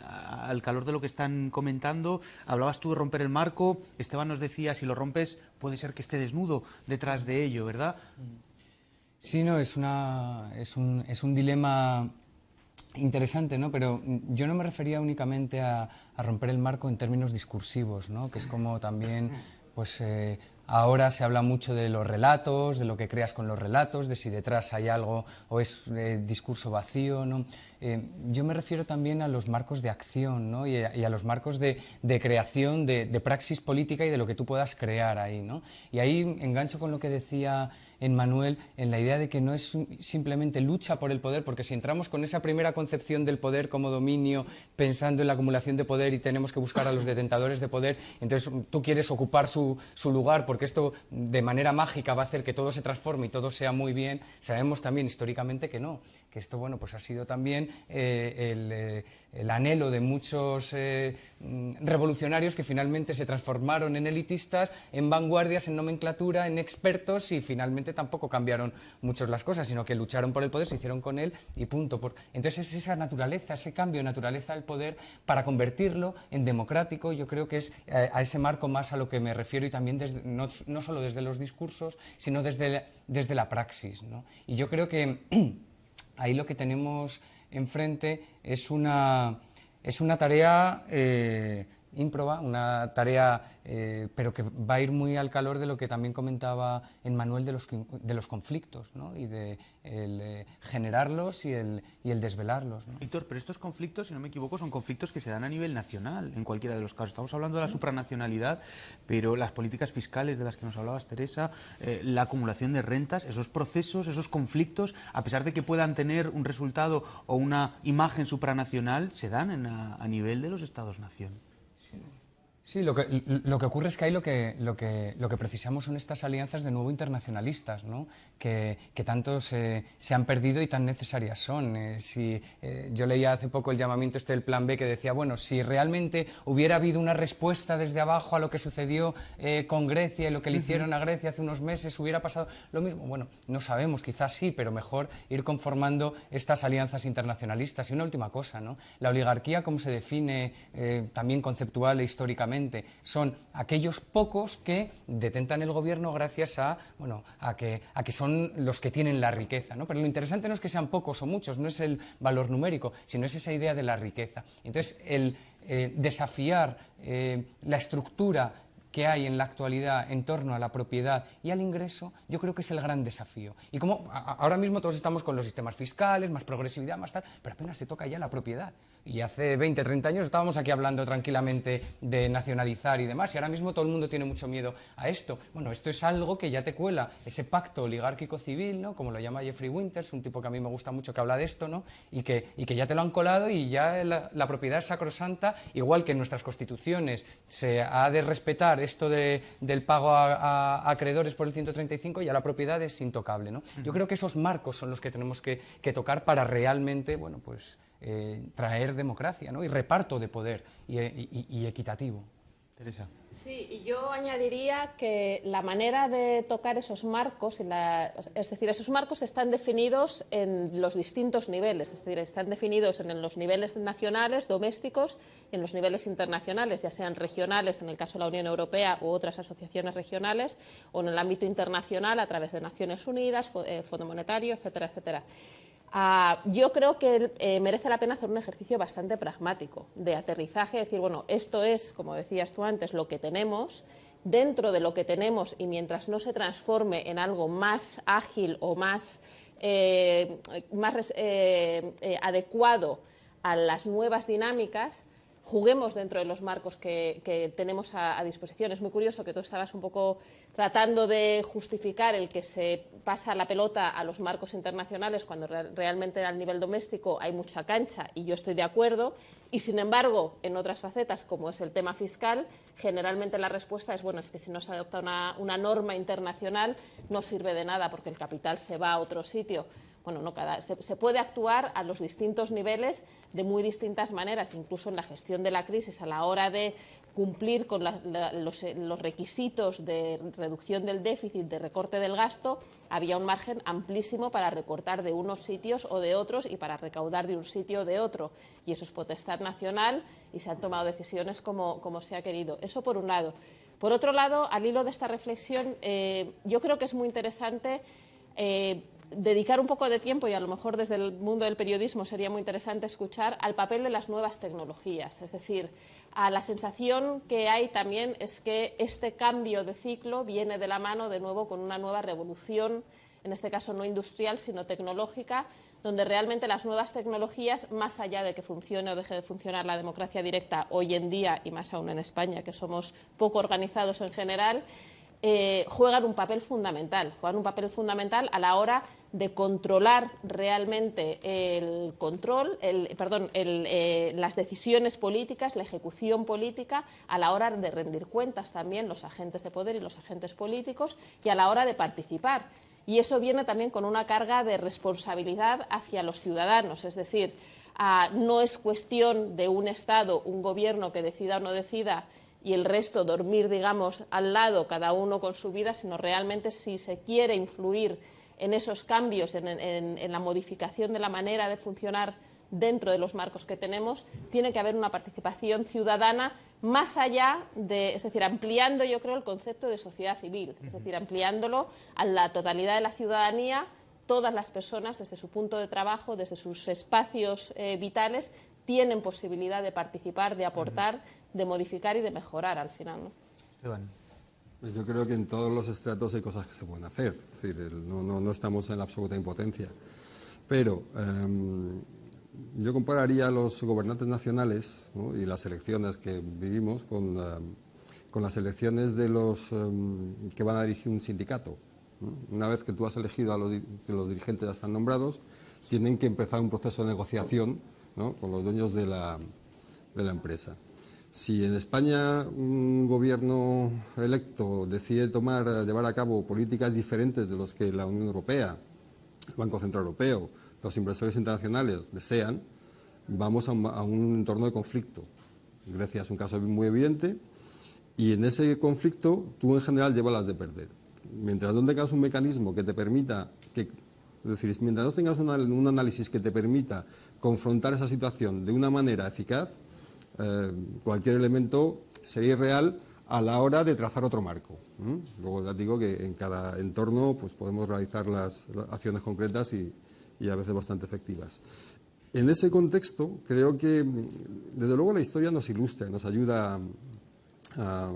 al calor de lo que están comentando, hablabas tú de romper el marco. Esteban nos decía, si lo rompes, puede ser que esté desnudo detrás de ello, ¿verdad? Sí, no, es un dilema interesante, ¿no? Pero yo no me refería únicamente a romper el marco en términos discursivos, ¿no? Que es como también, pues ahora se habla mucho de los relatos, de lo que creas con los relatos, de si detrás hay algo o es discurso vacío, ¿no? Yo me refiero también a los marcos de acción, ¿no? y a los marcos de creación, de praxis política y de lo que tú puedas crear ahí, ¿no? Y ahí engancho con lo que decía Emmanuel, en la idea de que no es simplemente lucha por el poder, porque si entramos con esa primera concepción del poder como dominio, pensando en la acumulación de poder y tenemos que buscar a los detentadores de poder, entonces tú quieres ocupar su lugar porque esto de manera mágica va a hacer que todo se transforme y todo sea muy bien. Sabemos también históricamente que no, que esto, bueno, pues ha sido también el anhelo de muchos revolucionarios que finalmente se transformaron en elitistas, en vanguardias, en nomenclatura, en expertos y finalmente tampoco cambiaron mucho las cosas, sino que lucharon por el poder, se hicieron con él y punto. Entonces es esa naturaleza, ese cambio de naturaleza del poder para convertirlo en democrático. Yo creo que es a ese marco más a lo que me refiero y también no solo desde los discursos, sino desde la praxis, ¿no? Y yo creo que ahí lo que tenemos enfrente es una tarea ímproba, una tarea pero que va a ir muy al calor de lo que también comentaba Emmanuel de los conflictos, ¿no? Y de generarlos y el desvelarlos, ¿no? Víctor, pero estos conflictos, si no me equivoco, son conflictos que se dan a nivel nacional, en cualquiera de los casos. Estamos hablando de la supranacionalidad, pero las políticas fiscales de las que nos hablabas, Teresa, la acumulación de rentas, esos procesos, esos conflictos, a pesar de que puedan tener un resultado o una imagen supranacional, se dan a nivel de los Estados-nación. Sí, lo que ocurre es que ahí lo que precisamos son estas alianzas de nuevo internacionalistas, ¿no? que tanto se han perdido y tan necesarias son. Yo leía hace poco el llamamiento del Plan B que decía, bueno, si realmente hubiera habido una respuesta desde abajo a lo que sucedió con Grecia y lo que le hicieron a Grecia hace unos meses, ¿hubiera pasado lo mismo? Bueno, no sabemos, quizás sí, pero mejor ir conformando estas alianzas internacionalistas. Y una última cosa, ¿no? La oligarquía, como se define también conceptual e históricamente, son aquellos pocos que detentan el gobierno gracias a que son los que tienen la riqueza, ¿no? Pero lo interesante no es que sean pocos o muchos, no es el valor numérico, sino es esa idea de la riqueza. Entonces, el desafiar la estructura que hay en la actualidad en torno a la propiedad y al ingreso, yo creo que es el gran desafío. Y como ahora mismo todos estamos con los sistemas fiscales, más progresividad, más tal, pero apenas se toca ya la propiedad. Y hace 20, 30 años estábamos aquí hablando tranquilamente de nacionalizar y demás, y ahora mismo todo el mundo tiene mucho miedo a esto. Bueno, esto es algo que ya te cuela, ese pacto oligárquico-civil, ¿no? Como lo llama Jeffrey Winters, un tipo que a mí me gusta mucho que habla de esto, ¿no? Y que ya te lo han colado y ya la propiedad es sacrosanta, igual que en nuestras constituciones se ha de respetar esto del pago a acreedores por el 135 y a la propiedad es intocable, ¿no? Yo creo que esos marcos son los que tenemos que tocar para realmente, bueno, pues traer democracia, ¿no? Y reparto de poder y equitativo. Teresa. Sí, y yo añadiría que la manera de tocar esos marcos, es decir, esos marcos están definidos en los distintos niveles, es decir, están definidos en los niveles nacionales, domésticos, y en los niveles internacionales, ya sean regionales, en el caso de la Unión Europea u otras asociaciones regionales, o en el ámbito internacional a través de Naciones Unidas, Fondo Monetario, etcétera, etcétera. Yo creo que merece la pena hacer un ejercicio bastante pragmático de aterrizaje, decir, bueno, esto es, como decías tú antes, lo que tenemos. Dentro de lo que tenemos y mientras no se transforme en algo más ágil o más adecuado a las nuevas dinámicas, juguemos dentro de los marcos que tenemos a disposición. Es muy curioso que tú estabas un poco tratando de justificar el que se pasa la pelota a los marcos internacionales cuando realmente al nivel doméstico hay mucha cancha, y yo estoy de acuerdo, y sin embargo en otras facetas como es el tema fiscal, generalmente la respuesta es, bueno, es que si no se adopta una norma internacional no sirve de nada porque el capital se va a otro sitio. Bueno, no, se puede actuar a los distintos niveles de muy distintas maneras, incluso en la gestión de la crisis, a la hora de cumplir con los requisitos de reducción del déficit, de recorte del gasto, había un margen amplísimo para recortar de unos sitios o de otros y para recaudar de un sitio o de otro. Y eso es potestad nacional y se han tomado decisiones como se ha querido. Eso por un lado. Por otro lado, al hilo de esta reflexión, yo creo que es muy interesante dedicar un poco de tiempo, y a lo mejor desde el mundo del periodismo sería muy interesante escuchar, al papel de las nuevas tecnologías. Es decir, a la sensación que hay también es que este cambio de ciclo viene de la mano de nuevo con una nueva revolución, en este caso no industrial sino tecnológica, donde realmente las nuevas tecnologías, más allá de que funcione o deje de funcionar la democracia directa hoy en día, y más aún en España, que somos poco organizados en general, juegan un papel fundamental a la hora de controlar realmente las decisiones políticas, la ejecución política, a la hora de rendir cuentas también los agentes de poder y los agentes políticos, y a la hora de participar. Y eso viene también con una carga de responsabilidad hacia los ciudadanos, es decir, no es cuestión de un Estado, un gobierno que decida o no decida y el resto dormir, digamos, al lado, cada uno con su vida, sino realmente si se quiere influir en esos cambios, en la modificación de la manera de funcionar dentro de los marcos que tenemos, tiene que haber una participación ciudadana más allá de, es decir, ampliando, yo creo, el concepto de sociedad civil, es decir, ampliándolo a la totalidad de la ciudadanía. Todas las personas, desde su punto de trabajo, desde sus espacios vitales, tienen posibilidad de participar, de aportar, de modificar y de mejorar al final, ¿no? Esteban. Yo creo que en todos los estratos hay cosas que se pueden hacer, es decir, no estamos en la absoluta impotencia. Pero yo compararía a los gobernantes nacionales, ¿no?, y las elecciones que vivimos con las elecciones de los que van a dirigir un sindicato, ¿no? Una vez que tú has elegido a los dirigentes, ya están nombrados, tienen que empezar un proceso de negociación, ¿no?, con los dueños de la empresa. Si en España un gobierno electo decide llevar a cabo políticas diferentes de los que la Unión Europea, el Banco Central Europeo, los inversores internacionales desean, vamos a un entorno de conflicto. Grecia es un caso muy evidente, y en ese conflicto tú en general llevas las de perder. Mientras no tengas un mecanismo que te permita, es decir, mientras no tengas un análisis que te permita confrontar esa situación de una manera eficaz, cualquier elemento sería irreal a la hora de trazar otro marco. Luego ya digo que en cada entorno pues podemos realizar las acciones concretas y a veces bastante efectivas. En ese contexto creo que desde luego la historia nos ilustra, nos ayuda a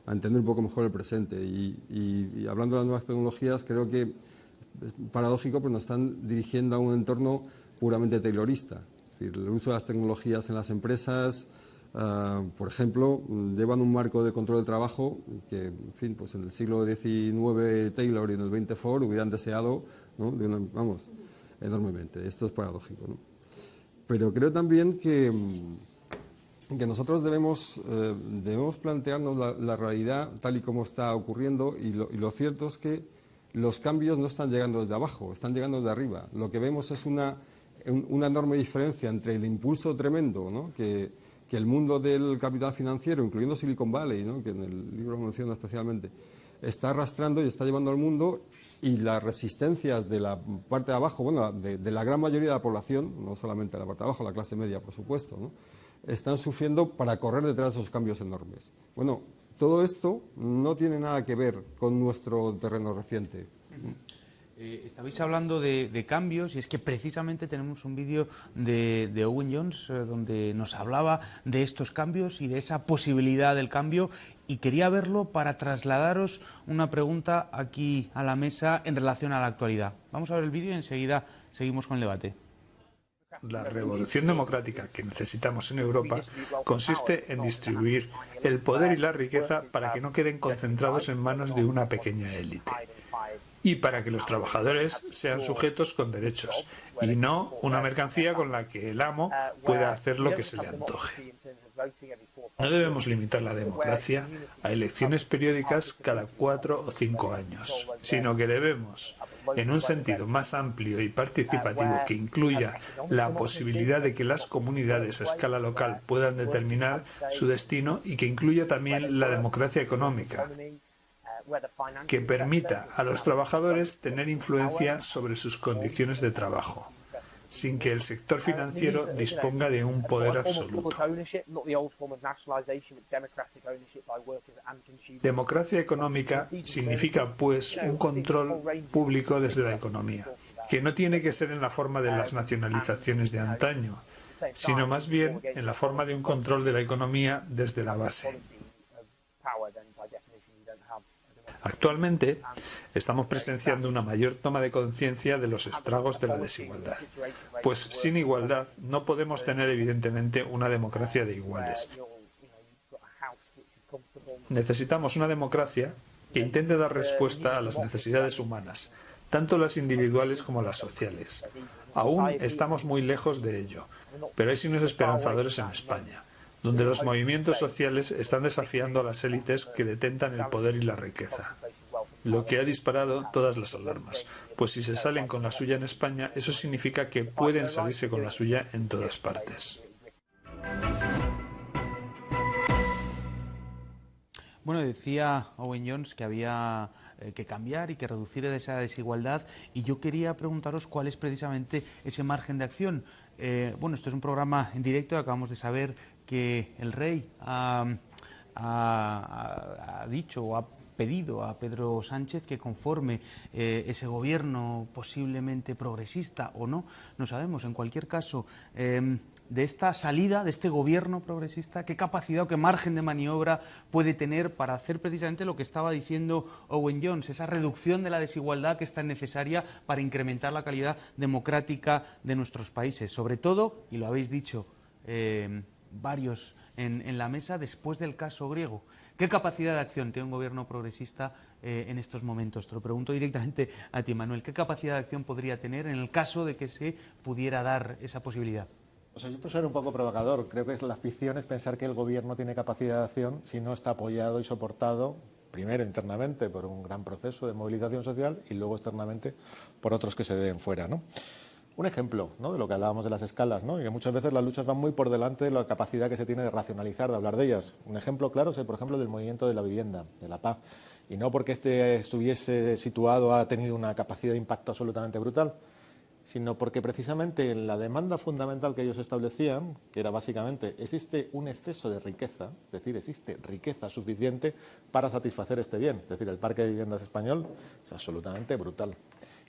entender un poco mejor el presente, y hablando de las nuevas tecnologías, creo que es paradójico, pero nos están dirigiendo a un entorno puramente taylorista. Es decir, el uso de las tecnologías en las empresas, por ejemplo, llevan un marco de control del trabajo que, en fin, pues en el siglo XIX Taylor y en el XX Ford hubieran deseado, ¿no?, vamos, enormemente. Esto es paradójico, ¿no? Pero creo también que que nosotros debemos plantearnos la realidad tal y como está ocurriendo, y lo cierto es que los cambios no están llegando desde abajo, están llegando desde arriba. Lo que vemos es una enorme diferencia entre el impulso tremendo, ¿no?, que el mundo del capital financiero, incluyendo Silicon Valley, ¿no?, que en el libro menciona especialmente, está arrastrando y está llevando al mundo, y las resistencias de la parte de abajo, bueno, de la gran mayoría de la población, no solamente la parte de abajo, la clase media, por supuesto, ¿no?, están sufriendo para correr detrás de esos cambios enormes. Bueno, todo esto no tiene nada que ver con nuestro terreno reciente. Estabais hablando de cambios, y es que precisamente tenemos un vídeo de Owen Jones donde nos hablaba de estos cambios y de esa posibilidad del cambio, y quería verlo para trasladaros una pregunta aquí a la mesa en relación a la actualidad. Vamos a ver el vídeo y enseguida seguimos con el debate. La revolución democrática que necesitamos en Europa consiste en distribuir el poder y la riqueza para que no queden concentrados en manos de una pequeña élite, y para que los trabajadores sean sujetos con derechos y no una mercancía con la que el amo pueda hacer lo que se le antoje. No debemos limitar la democracia a elecciones periódicas cada 4 o 5 años, sino que debemos, en un sentido más amplio y participativo que incluya la posibilidad de que las comunidades a escala local puedan determinar su destino, y que incluya también la democracia económica, que permita a los trabajadores tener influencia sobre sus condiciones de trabajo, sin que el sector financiero disponga de un poder absoluto. Democracia económica significa, pues, un control público desde la economía, que no tiene que ser en la forma de las nacionalizaciones de antaño, sino más bien en la forma de un control de la economía desde la base. Actualmente estamos presenciando una mayor toma de conciencia de los estragos de la desigualdad, pues sin igualdad no podemos tener evidentemente una democracia de iguales. Necesitamos una democracia que intente dar respuesta a las necesidades humanas, tanto las individuales como las sociales. Aún estamos muy lejos de ello, pero hay signos esperanzadores en España, donde los movimientos sociales están desafiando a las élites que detentan el poder y la riqueza, lo que ha disparado todas las alarmas, pues si se salen con la suya en España, eso significa que pueden salirse con la suya en todas partes. Bueno, decía Owen Jones que había que cambiar y que reducir esa desigualdad, y yo quería preguntaros cuál es precisamente ese margen de acción. Bueno, esto es un programa en directo, acabamos de saber que el rey ha dicho o ha pedido a Pedro Sánchez que conforme ese gobierno posiblemente progresista o no, no sabemos. En cualquier caso, de esta salida, de este gobierno progresista, ¿qué capacidad o qué margen de maniobra puede tener para hacer precisamente lo que estaba diciendo Owen Jones, esa reducción de la desigualdad que es tan necesaria para incrementar la calidad democrática de nuestros países? Sobre todo, y lo habéis dicho varios en la mesa, después del caso griego. ¿Qué capacidad de acción tiene un gobierno progresista en estos momentos? Te lo pregunto directamente a ti, Manuel. ¿Qué capacidad de acción podría tener en el caso de que se pudiera dar esa posibilidad? O sea, yo por ser un poco provocador, creo que la ficción es pensar que el gobierno tiene capacidad de acción si no está apoyado y soportado, primero internamente por un gran proceso de movilización social y luego externamente por otros que se den fuera, ¿no? Un ejemplo, ¿no?, de lo que hablábamos de las escalas, ¿no?, y que muchas veces las luchas van muy por delante de la capacidad que se tiene de racionalizar, de hablar de ellas. Un ejemplo claro es, por ejemplo, del movimiento de la vivienda, de la PA, y no porque este estuviese situado ha tenido una capacidad de impacto absolutamente brutal, sino porque precisamente en la demanda fundamental que ellos establecían, que era básicamente, existe un exceso de riqueza, es decir, existe riqueza suficiente para satisfacer este bien, es decir, el parque de viviendas español es absolutamente brutal.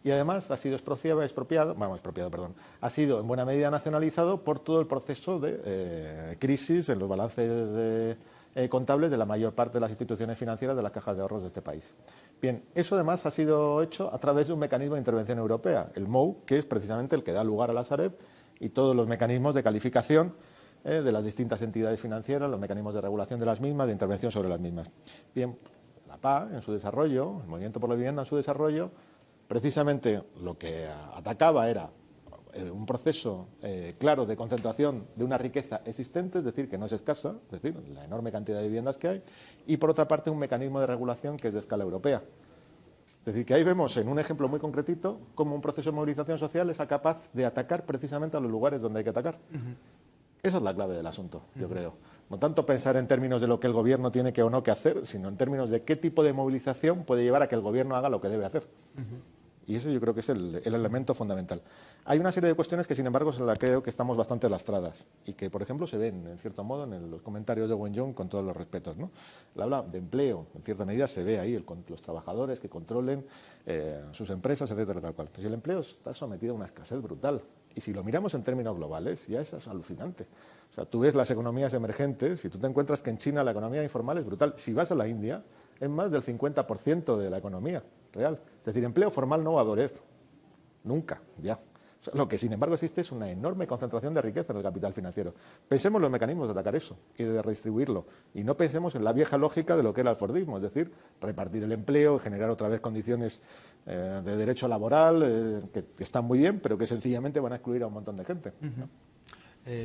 Y además ha sido ha sido en buena medida nacionalizado por todo el proceso de crisis en los balances contables de la mayor parte de las instituciones financieras de las cajas de ahorros de este país. Bien, eso además ha sido hecho a través de un mecanismo de intervención europea, el MOU, que es precisamente el que da lugar a la Sareb y todos los mecanismos de calificación de las distintas entidades financieras, los mecanismos de regulación de las mismas, de intervención sobre las mismas. Bien, la PA en su desarrollo, el Movimiento por la Vivienda en su desarrollo, precisamente lo que atacaba era un proceso claro de concentración de una riqueza existente, es decir, que no es escasa, es decir, la enorme cantidad de viviendas que hay, y por otra parte un mecanismo de regulación que es de escala europea. Es decir, que ahí vemos en un ejemplo muy concretito cómo un proceso de movilización social es capaz de atacar precisamente a los lugares donde hay que atacar. Esa es la clave del asunto, yo creo. No tanto pensar en términos de lo que el gobierno tiene que o no que hacer, sino en términos de qué tipo de movilización puede llevar a que el gobierno haga lo que debe hacer. Y ese yo creo que es el elemento fundamental. Hay una serie de cuestiones que, sin embargo, creo que estamos bastante lastradas y que, por ejemplo, se ven, en cierto modo, en los comentarios de Owen Young, con todos los respetos, ¿no? Él habla de empleo, en cierta medida se ve ahí los trabajadores que controlen sus empresas, etcétera, tal cual. Pues el empleo está sometido a una escasez brutal. Y si lo miramos en términos globales, ya eso es alucinante. O sea, tú ves las economías emergentes y tú te encuentras que en China la economía informal es brutal. Si vas a la India, es más del 50% de la economía real. Es decir, empleo formal no va a haber nunca, ya. O sea, lo que sin embargo existe es una enorme concentración de riqueza en el capital financiero. Pensemos en los mecanismos de atacar eso y de redistribuirlo. Y no pensemos en la vieja lógica de lo que era el fordismo, es decir, repartir el empleo, generar otra vez condiciones de derecho laboral que están muy bien, pero que sencillamente van a excluir a un montón de gente, ¿no?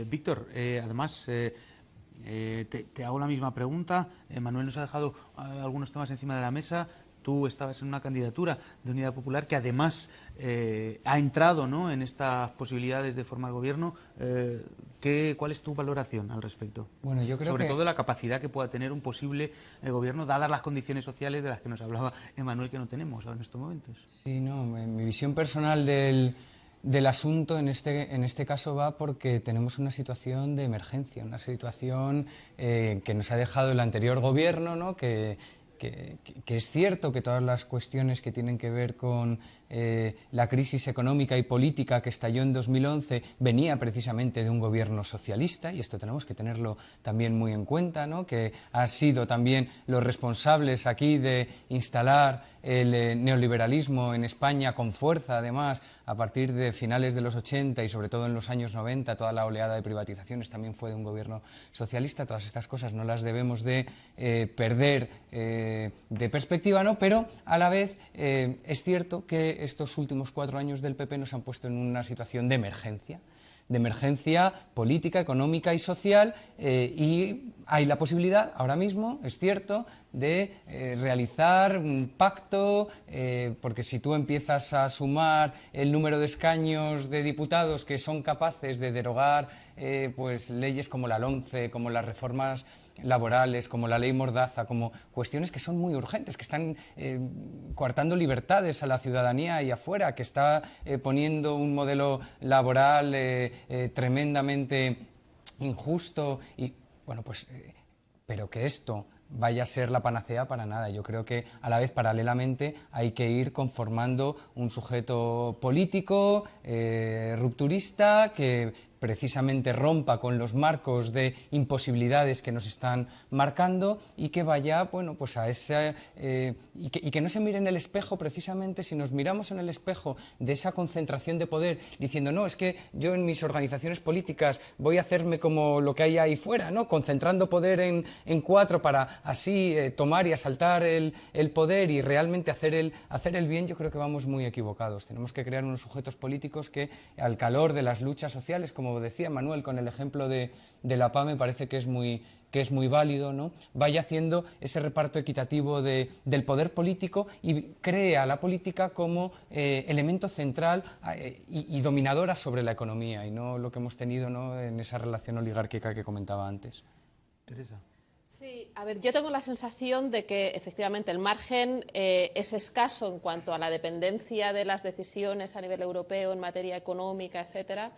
Víctor, además, te hago la misma pregunta. Manuel nos ha dejado algunos temas encima de la mesa. Tú estabas en una candidatura de Unidad Popular que además ha entrado, ¿no?, en estas posibilidades de formar gobierno. ¿Cuál es tu valoración al respecto? Bueno, yo creo sobre todo la capacidad que pueda tener un posible gobierno, dadas las condiciones sociales de las que nos hablaba Emanuel, que no tenemos ahora en estos momentos. Sí, no, mi visión personal del asunto en este caso va porque tenemos una situación de emergencia, una situación que nos ha dejado el anterior gobierno, ¿no?, que es cierto que todas las cuestiones que tienen que ver con la crisis económica y política que estalló en 2011 venía precisamente de un gobierno socialista, y esto tenemos que tenerlo también muy en cuenta, ¿no?, que ha sido también los responsables aquí de instalar el neoliberalismo en España con fuerza, además, a partir de finales de los 80 y sobre todo en los años 90, toda la oleada de privatizaciones también fue de un gobierno socialista. Todas estas cosas no las debemos de perder de perspectiva, ¿no? Pero a la vez es cierto que estos últimos 4 años del PP nos han puesto en una situación de emergencia política, económica y social, y hay la posibilidad, ahora mismo, es cierto, de realizar un pacto, porque si tú empiezas a sumar el número de escaños de diputados que son capaces de derogar pues leyes como la LOMCE, como las reformas laborales, como la ley Mordaza, como cuestiones que son muy urgentes, que están coartando libertades a la ciudadanía y afuera, que está poniendo un modelo laboral tremendamente injusto y bueno, pues pero que esto vaya a ser la panacea para nada. Yo creo que a la vez, paralelamente, hay que ir conformando un sujeto político rupturista que precisamente rompa con los marcos de imposibilidades que nos están marcando y que vaya, bueno, pues a ese y que no se mire en el espejo precisamente. Si nos miramos en el espejo de esa concentración de poder diciendo, no, es que yo en mis organizaciones políticas voy a hacerme como lo que hay ahí fuera, ¿no?, concentrando poder en 4 para así tomar y asaltar el poder y realmente hacer el bien, yo creo que vamos muy equivocados. Tenemos que crear unos sujetos políticos que, al calor de las luchas sociales, como decía Manuel con el ejemplo de la PA, me parece que es muy válido, ¿no?, vaya haciendo ese reparto equitativo del poder político y crea la política como elemento central y dominadora sobre la economía, y no lo que hemos tenido, ¿no?, en esa relación oligárquica que comentaba antes. Teresa. Sí, a ver, yo tengo la sensación de que efectivamente el margen es escaso en cuanto a la dependencia de las decisiones a nivel europeo en materia económica, etcétera.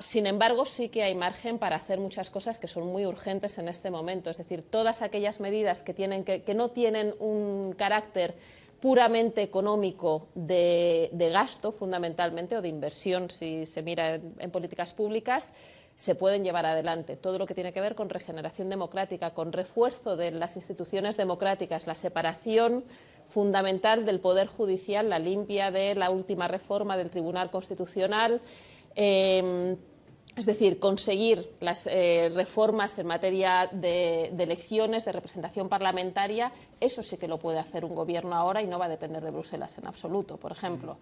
Sin embargo, sí que hay margen para hacer muchas cosas que son muy urgentes en este momento. Es decir, todas aquellas medidas que no tienen un carácter puramente económico de gasto, fundamentalmente, o de inversión, si se mira en políticas públicas, se pueden llevar adelante. Todo lo que tiene que ver con regeneración democrática, con refuerzo de las instituciones democráticas, la separación fundamental del Poder Judicial, la limpia de la última reforma del Tribunal Constitucional, es decir, conseguir las reformas en materia de elecciones, de representación parlamentaria. Eso sí que lo puede hacer un gobierno ahora y no va a depender de Bruselas en absoluto, por ejemplo.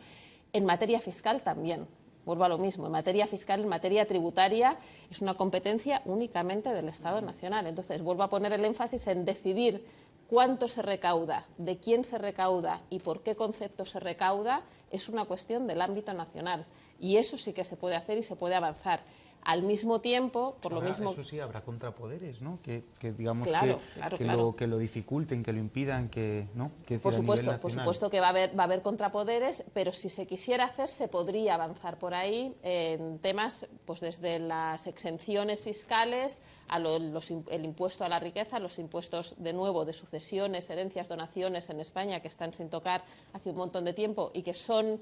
En materia fiscal también. Vuelvo a lo mismo, en materia fiscal, en materia tributaria, es una competencia únicamente del Estado nacional. Entonces, vuelvo a poner el énfasis en decidir cuánto se recauda, de quién se recauda y por qué concepto se recauda, es una cuestión del ámbito nacional. Y eso sí que se puede hacer y se puede avanzar. Al mismo tiempo, por lo mismo... Eso sí, habrá contrapoderes, ¿no? Que digamos claro. que lo dificulten, que lo impidan, que, ¿no? Que por supuesto que va a haber contrapoderes, pero si se quisiera hacer, se podría avanzar por ahí en temas, pues desde las exenciones fiscales, el impuesto a la riqueza, los impuestos, de nuevo, de sucesiones, herencias, donaciones en España, que están sin tocar hace un montón de tiempo y que son...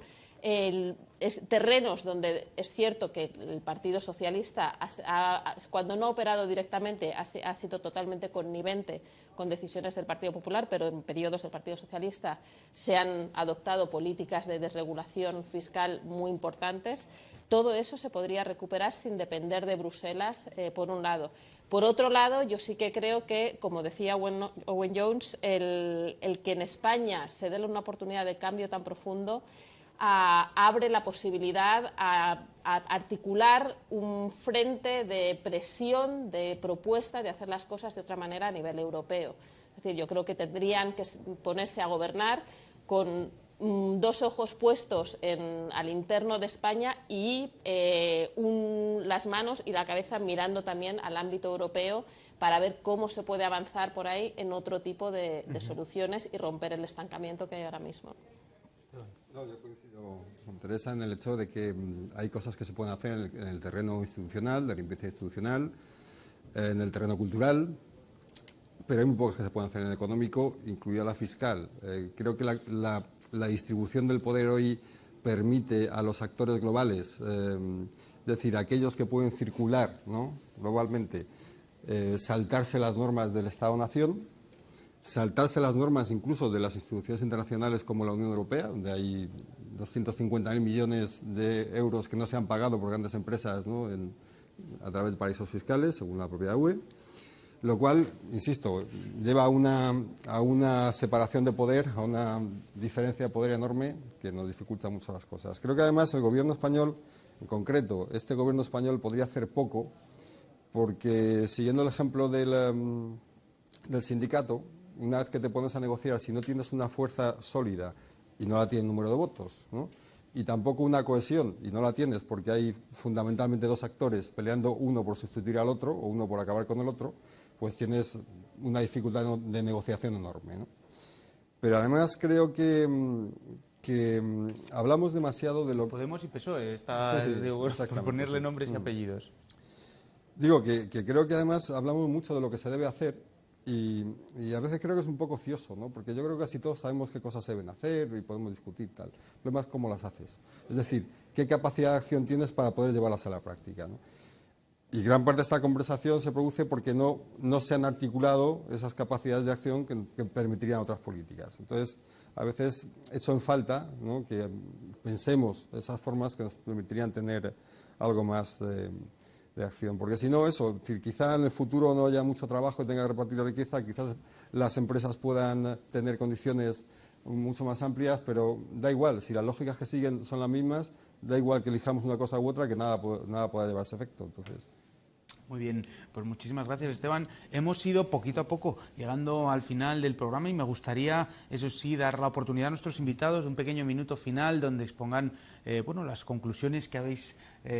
terrenos donde es cierto que el Partido Socialista, cuando no ha operado directamente, ha sido totalmente connivente con decisiones del Partido Popular, pero en periodos del Partido Socialista se han adoptado políticas de desregulación fiscal muy importantes. Todo eso se podría recuperar sin depender de Bruselas, por un lado. Por otro lado, yo sí que creo que, como decía Owen Jones, el que en España se dé una oportunidad de cambio tan profundo abre la posibilidad a articular un frente de presión, de propuesta de hacer las cosas de otra manera a nivel europeo. Es decir, yo creo que tendrían que ponerse a gobernar con dos ojos puestos al interno de España y las manos y la cabeza mirando también al ámbito europeo para ver cómo se puede avanzar por ahí en otro tipo de soluciones y romper el estancamiento que hay ahora mismo. No, yo coincido con Teresa en el hecho de que hay cosas que se pueden hacer en el terreno institucional, de limpieza institucional, en el terreno cultural, pero hay muy pocas que se pueden hacer en el económico, incluida la fiscal. Creo que la distribución del poder hoy permite a los actores globales, es decir, aquellos que pueden circular, ¿no?, globalmente, saltarse las normas del Estado-Nación, saltarse las normas incluso de las instituciones internacionales como la Unión Europea, donde hay 250.000 millones de euros que no se han pagado por grandes empresas, ¿no?, a través de paraísos fiscales, según la propia UE, lo cual, insisto, lleva a una separación de poder, a una diferencia de poder enorme que nos dificulta mucho las cosas. Creo que además el gobierno español, en concreto, este gobierno español podría hacer poco, porque siguiendo el ejemplo del sindicato, una vez que te pones a negociar, si no tienes una fuerza sólida y no la tienes número de votos, ¿no?, y tampoco una cohesión, y no la tienes porque hay fundamentalmente dos actores peleando, uno por sustituir al otro o uno por acabar con el otro, pues tienes una dificultad de negociación enorme, ¿no? Pero además creo que hablamos demasiado de lo... Podemos y PSOE, por ponerle nombres y apellidos. Digo que creo que además hablamos mucho de lo que se debe hacer. Y a veces creo que es un poco ocioso, ¿no?, porque yo creo que casi todos sabemos qué cosas se deben hacer y podemos discutir tal. El problema es cómo las haces. Es decir, qué capacidad de acción tienes para poder llevarlas a la práctica, ¿no? Y gran parte de esta conversación se produce porque no se han articulado esas capacidades de acción que permitirían otras políticas. Entonces, a veces echo en falta, ¿no?, que pensemos esas formas que nos permitirían tener algo más de acción, porque si no, eso, quizá en el futuro no haya mucho trabajo y tenga que repartir la riqueza, quizás las empresas puedan tener condiciones mucho más amplias, pero da igual, si las lógicas que siguen son las mismas, da igual que elijamos una cosa u otra, que nada pueda llevar ese efecto. Entonces... Muy bien, pues muchísimas gracias, Esteban. Hemos ido poquito a poco llegando al final del programa y me gustaría, eso sí, dar la oportunidad a nuestros invitados de un pequeño minuto final donde expongan las conclusiones que habéis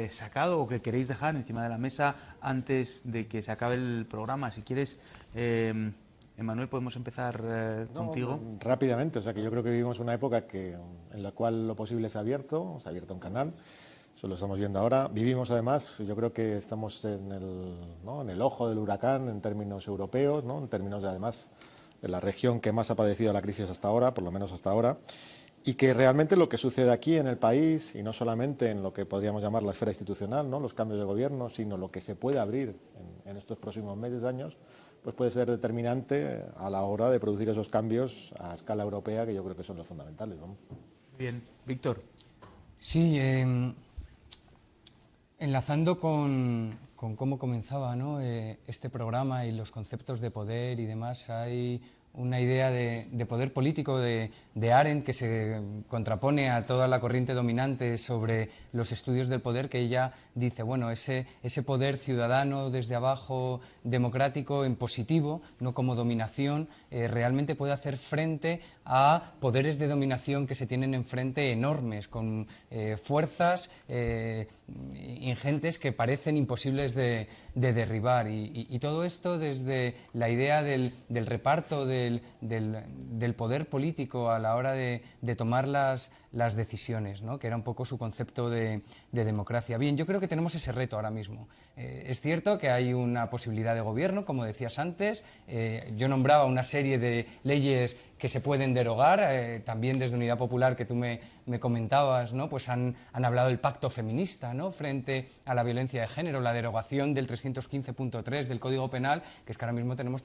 sacado o que queréis dejar encima de la mesa antes de que se acabe el programa. Si quieres, Emmanuel, podemos empezar contigo. Rápidamente, o sea que yo creo que vivimos una época en la cual lo posible se ha abierto un canal. Eso lo estamos viendo ahora. Vivimos además, yo creo que estamos en el ojo del huracán en términos europeos, ¿no?, en términos además de la región que más ha padecido la crisis hasta ahora, por lo menos hasta ahora, y que realmente lo que sucede aquí en el país, y no solamente en lo que podríamos llamar la esfera institucional, ¿no?, los cambios de gobierno, sino lo que se puede abrir en estos próximos meses, años, pues puede ser determinante a la hora de producir esos cambios a escala europea, que yo creo que son los fundamentales, ¿no? Bien, Víctor. Sí, enlazando con cómo comenzaba, ¿no?, este programa y los conceptos de poder y demás, hay una idea de poder político de Arendt que se contrapone a toda la corriente dominante sobre los estudios del poder, que ella dice, bueno, ese poder ciudadano desde abajo, democrático, en positivo, no como dominación, realmente puede hacer frente a poderes de dominación que se tienen enfrente enormes, con fuerzas ingentes que parecen imposibles de derribar. Y todo esto desde la idea del reparto del poder político a la hora de tomar las decisiones, ¿no? Que era un poco su concepto de democracia. Bien, yo creo que tenemos ese reto ahora mismo. Es cierto que hay una posibilidad de gobierno, como decías antes. Yo nombraba una serie de leyes que se pueden derogar, también desde Unidad Popular, que tú me comentabas, ¿no? Pues han hablado del pacto feminista, ¿no? Frente a la violencia de género, la derogación del 315.3 del Código Penal, que es que ahora mismo tenemos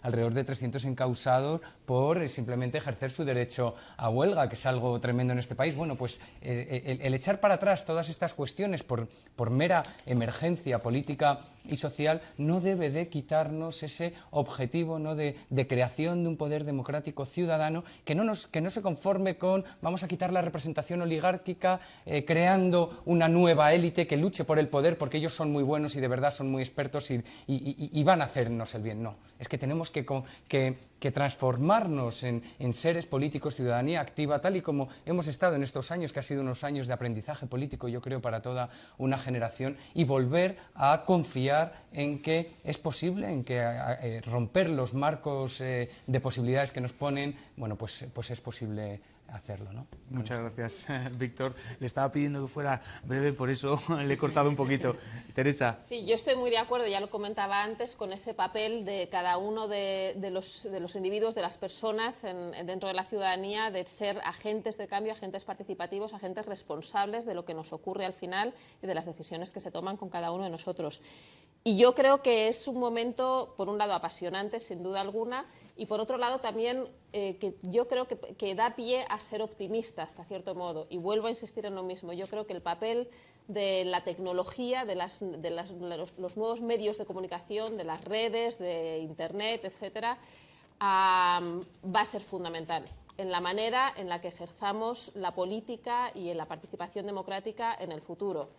alrededor de 300 encausados por simplemente ejercer su derecho a huelga, que es algo tremendo en este país. Bueno, pues el echar para atrás todas estas cuestiones por mera emergencia política y social no debe de quitarnos ese objetivo, ¿no? de creación de un poder democrático ciudadano que no se conforme con vamos a quitar la representación oligárquica creando una nueva élite que luche por el poder porque ellos son muy buenos y de verdad son muy expertos y van a hacernos el bien. No, es que tenemos que transformarnos en seres políticos, ciudadanía activa, tal y como hemos estado en estos años, que ha sido unos años de aprendizaje político, yo creo, para toda una generación, y volver a confiar en que es posible, en que romper los marcos de posibilidades que nos ponen, bueno, pues es posible hacerlo, ¿no? Muchas gracias, Víctor. Le estaba pidiendo que fuera breve, por eso le he cortado un poquito. Teresa. Sí, yo estoy muy de acuerdo, ya lo comentaba antes, con ese papel de cada uno de los individuos, de las personas dentro de la ciudadanía, de ser agentes de cambio, agentes participativos, agentes responsables de lo que nos ocurre al final y de las decisiones que se toman con cada uno de nosotros. Y yo creo que es un momento, por un lado, apasionante, sin duda alguna, y por otro lado también que yo creo que da pie a ser optimista hasta cierto modo. Y vuelvo a insistir en lo mismo. Yo creo que el papel de la tecnología, de los nuevos medios de comunicación, de las redes, de Internet, etcétera, va a ser fundamental en la manera en la que ejerzamos la política y en la participación democrática en el futuro.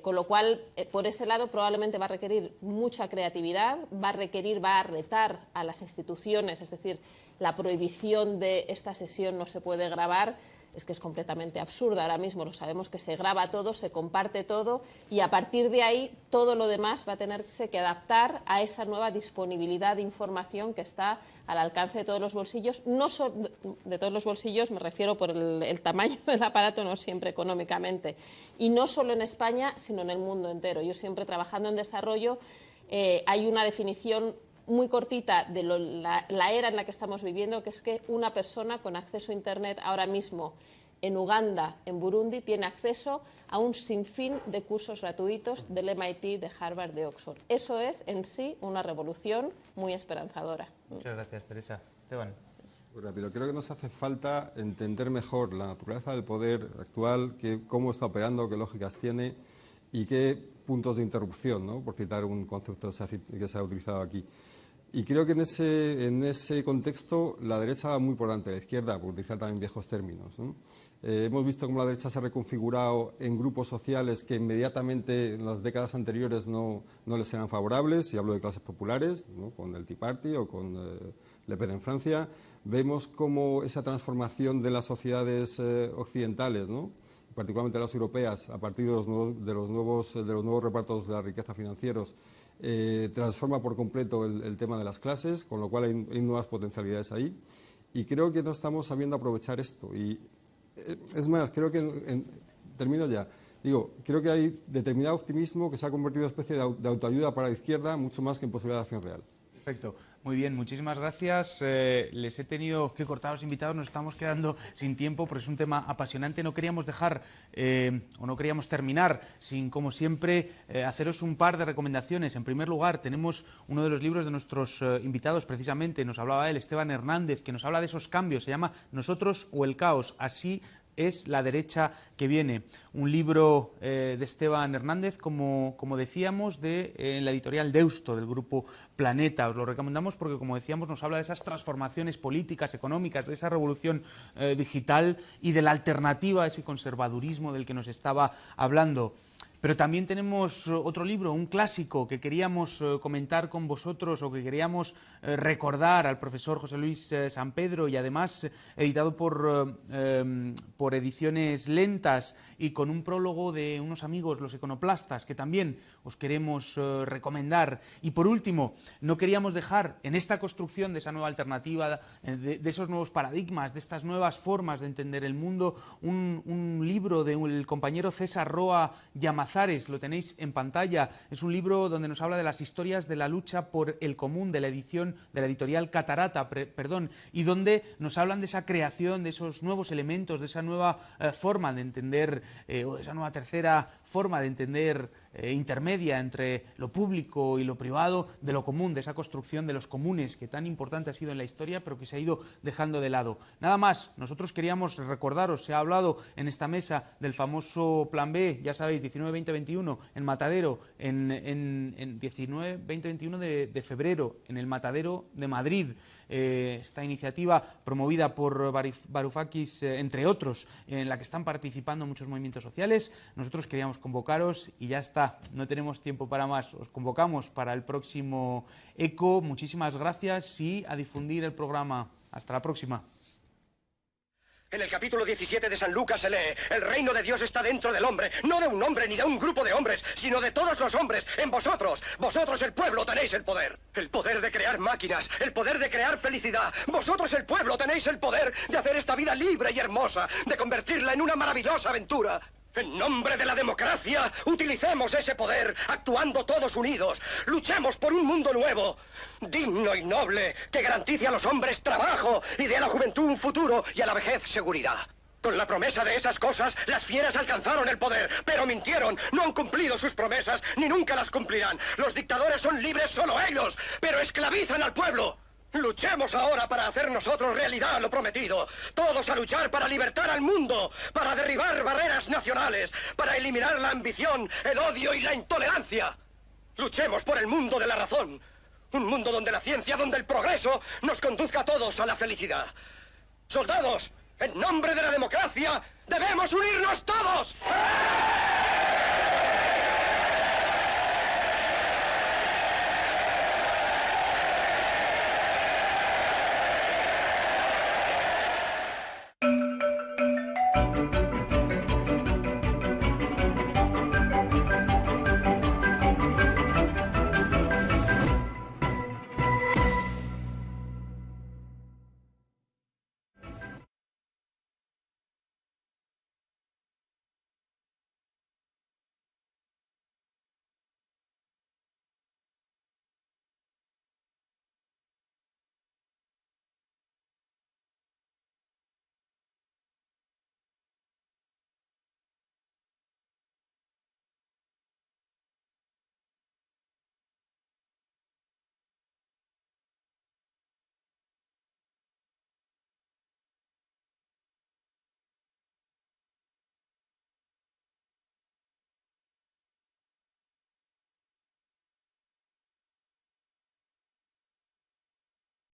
Con lo cual, por ese lado, probablemente va a requerir mucha creatividad, va a retar a las instituciones, es decir, la prohibición de esta sesión no se puede grabar, es que es completamente absurda. Ahora mismo lo sabemos que se graba todo, se comparte todo y a partir de ahí todo lo demás va a tenerse que adaptar a esa nueva disponibilidad de información que está al alcance de todos los bolsillos. No de todos los bolsillos, me refiero por el tamaño del aparato, no siempre económicamente. Y no solo en España, sino en el mundo entero. Yo siempre trabajando en desarrollo, hay una definición muy cortita de la era en la que estamos viviendo, que es que una persona con acceso a Internet ahora mismo en Uganda, en Burundi, tiene acceso a un sinfín de cursos gratuitos del MIT, de Harvard, de Oxford. Eso es en sí una revolución muy esperanzadora. Muchas gracias, Teresa. Esteban. Muy rápido. Creo que nos hace falta entender mejor la naturaleza del poder actual, cómo está operando, qué lógicas tiene y qué puntos de interrupción, ¿no? Por citar un concepto que se ha utilizado aquí. Y creo que en ese contexto la derecha va muy por delante de la izquierda, por utilizar también viejos términos, ¿no? Hemos visto cómo la derecha se ha reconfigurado en grupos sociales que inmediatamente en las décadas anteriores no les eran favorables, y hablo de clases populares, ¿no? Con el Tea Party o con Le Pen en Francia. Vemos cómo esa transformación de las sociedades occidentales, ¿no? Particularmente las europeas, a partir de los nuevos repartos de la riqueza financieros, transforma por completo el tema de las clases, con lo cual hay nuevas potencialidades ahí. Y creo que no estamos sabiendo aprovechar esto. Y es más, creo que, termino ya, creo que hay determinado optimismo que se ha convertido en una especie de autoayuda para la izquierda, mucho más que en posibilidad de acción real. Perfecto. Muy bien, muchísimas gracias. Les he tenido que cortar a los invitados, nos estamos quedando sin tiempo, pero es un tema apasionante. No queríamos dejar o no queríamos terminar sin, como siempre, haceros un par de recomendaciones. En primer lugar, tenemos uno de los libros de nuestros invitados, precisamente, nos hablaba él, Esteban Hernández, que nos habla de esos cambios, se llama Nosotros o el caos. Así es la derecha que viene. Un libro de Esteban Hernández, como decíamos, en la editorial Deusto, del grupo Planeta. Os lo recomendamos porque, como decíamos, nos habla de esas transformaciones políticas, económicas, de esa revolución digital y de la alternativa a ese conservadurismo del que nos estaba hablando. Pero también tenemos otro libro, un clásico, que queríamos comentar con vosotros o que queríamos recordar al profesor José Luis San Pedro, y además editado por Ediciones Lentas y con un prólogo de unos amigos, los Econoplastas, que también os queremos recomendar. Y por último, no queríamos dejar en esta construcción de esa nueva alternativa, de esos nuevos paradigmas, de estas nuevas formas de entender el mundo, un libro del compañero César Roa Llamazares. Lo tenéis en pantalla. Es un libro donde nos habla de las historias de la lucha por el común, de la editorial Catarata, y donde nos hablan de esa creación, de esos nuevos elementos, de esa nueva forma de entender, o de esa nueva tercera forma de entender intermedia entre lo público y lo privado, de lo común, de esa construcción de los comunes que tan importante ha sido en la historia, pero que se ha ido dejando de lado. Nada más, nosotros queríamos recordaros, se ha hablado en esta mesa del famoso Plan B, ya sabéis, 19-20-21 en Matadero, en 19-20-21 de febrero, en el Matadero de Madrid. Esta iniciativa promovida por Varoufakis, entre otros, en la que están participando muchos movimientos sociales. Nosotros queríamos convocaros y ya está, no tenemos tiempo para más. Os convocamos para el próximo ECO. Muchísimas gracias y a difundir el programa. Hasta la próxima. En el capítulo 17 de San Lucas se lee: el reino de Dios está dentro del hombre, no de un hombre ni de un grupo de hombres, sino de todos los hombres, en vosotros. Vosotros, el pueblo, tenéis el poder de crear máquinas, el poder de crear felicidad. Vosotros, el pueblo, tenéis el poder de hacer esta vida libre y hermosa, de convertirla en una maravillosa aventura. En nombre de la democracia, utilicemos ese poder, actuando todos unidos. Luchemos por un mundo nuevo, digno y noble, que garantice a los hombres trabajo y dé a la juventud un futuro y a la vejez seguridad. Con la promesa de esas cosas, las fieras alcanzaron el poder, pero mintieron, no han cumplido sus promesas, ni nunca las cumplirán. Los dictadores son libres solo ellos, pero esclavizan al pueblo. Luchemos ahora para hacer nosotros realidad lo prometido. Todos a luchar para libertar al mundo, para derribar barreras nacionales, para eliminar la ambición, el odio y la intolerancia. Luchemos por el mundo de la razón. Un mundo donde la ciencia, donde el progreso nos conduzca a todos a la felicidad. Soldados, en nombre de la democracia, debemos unirnos todos.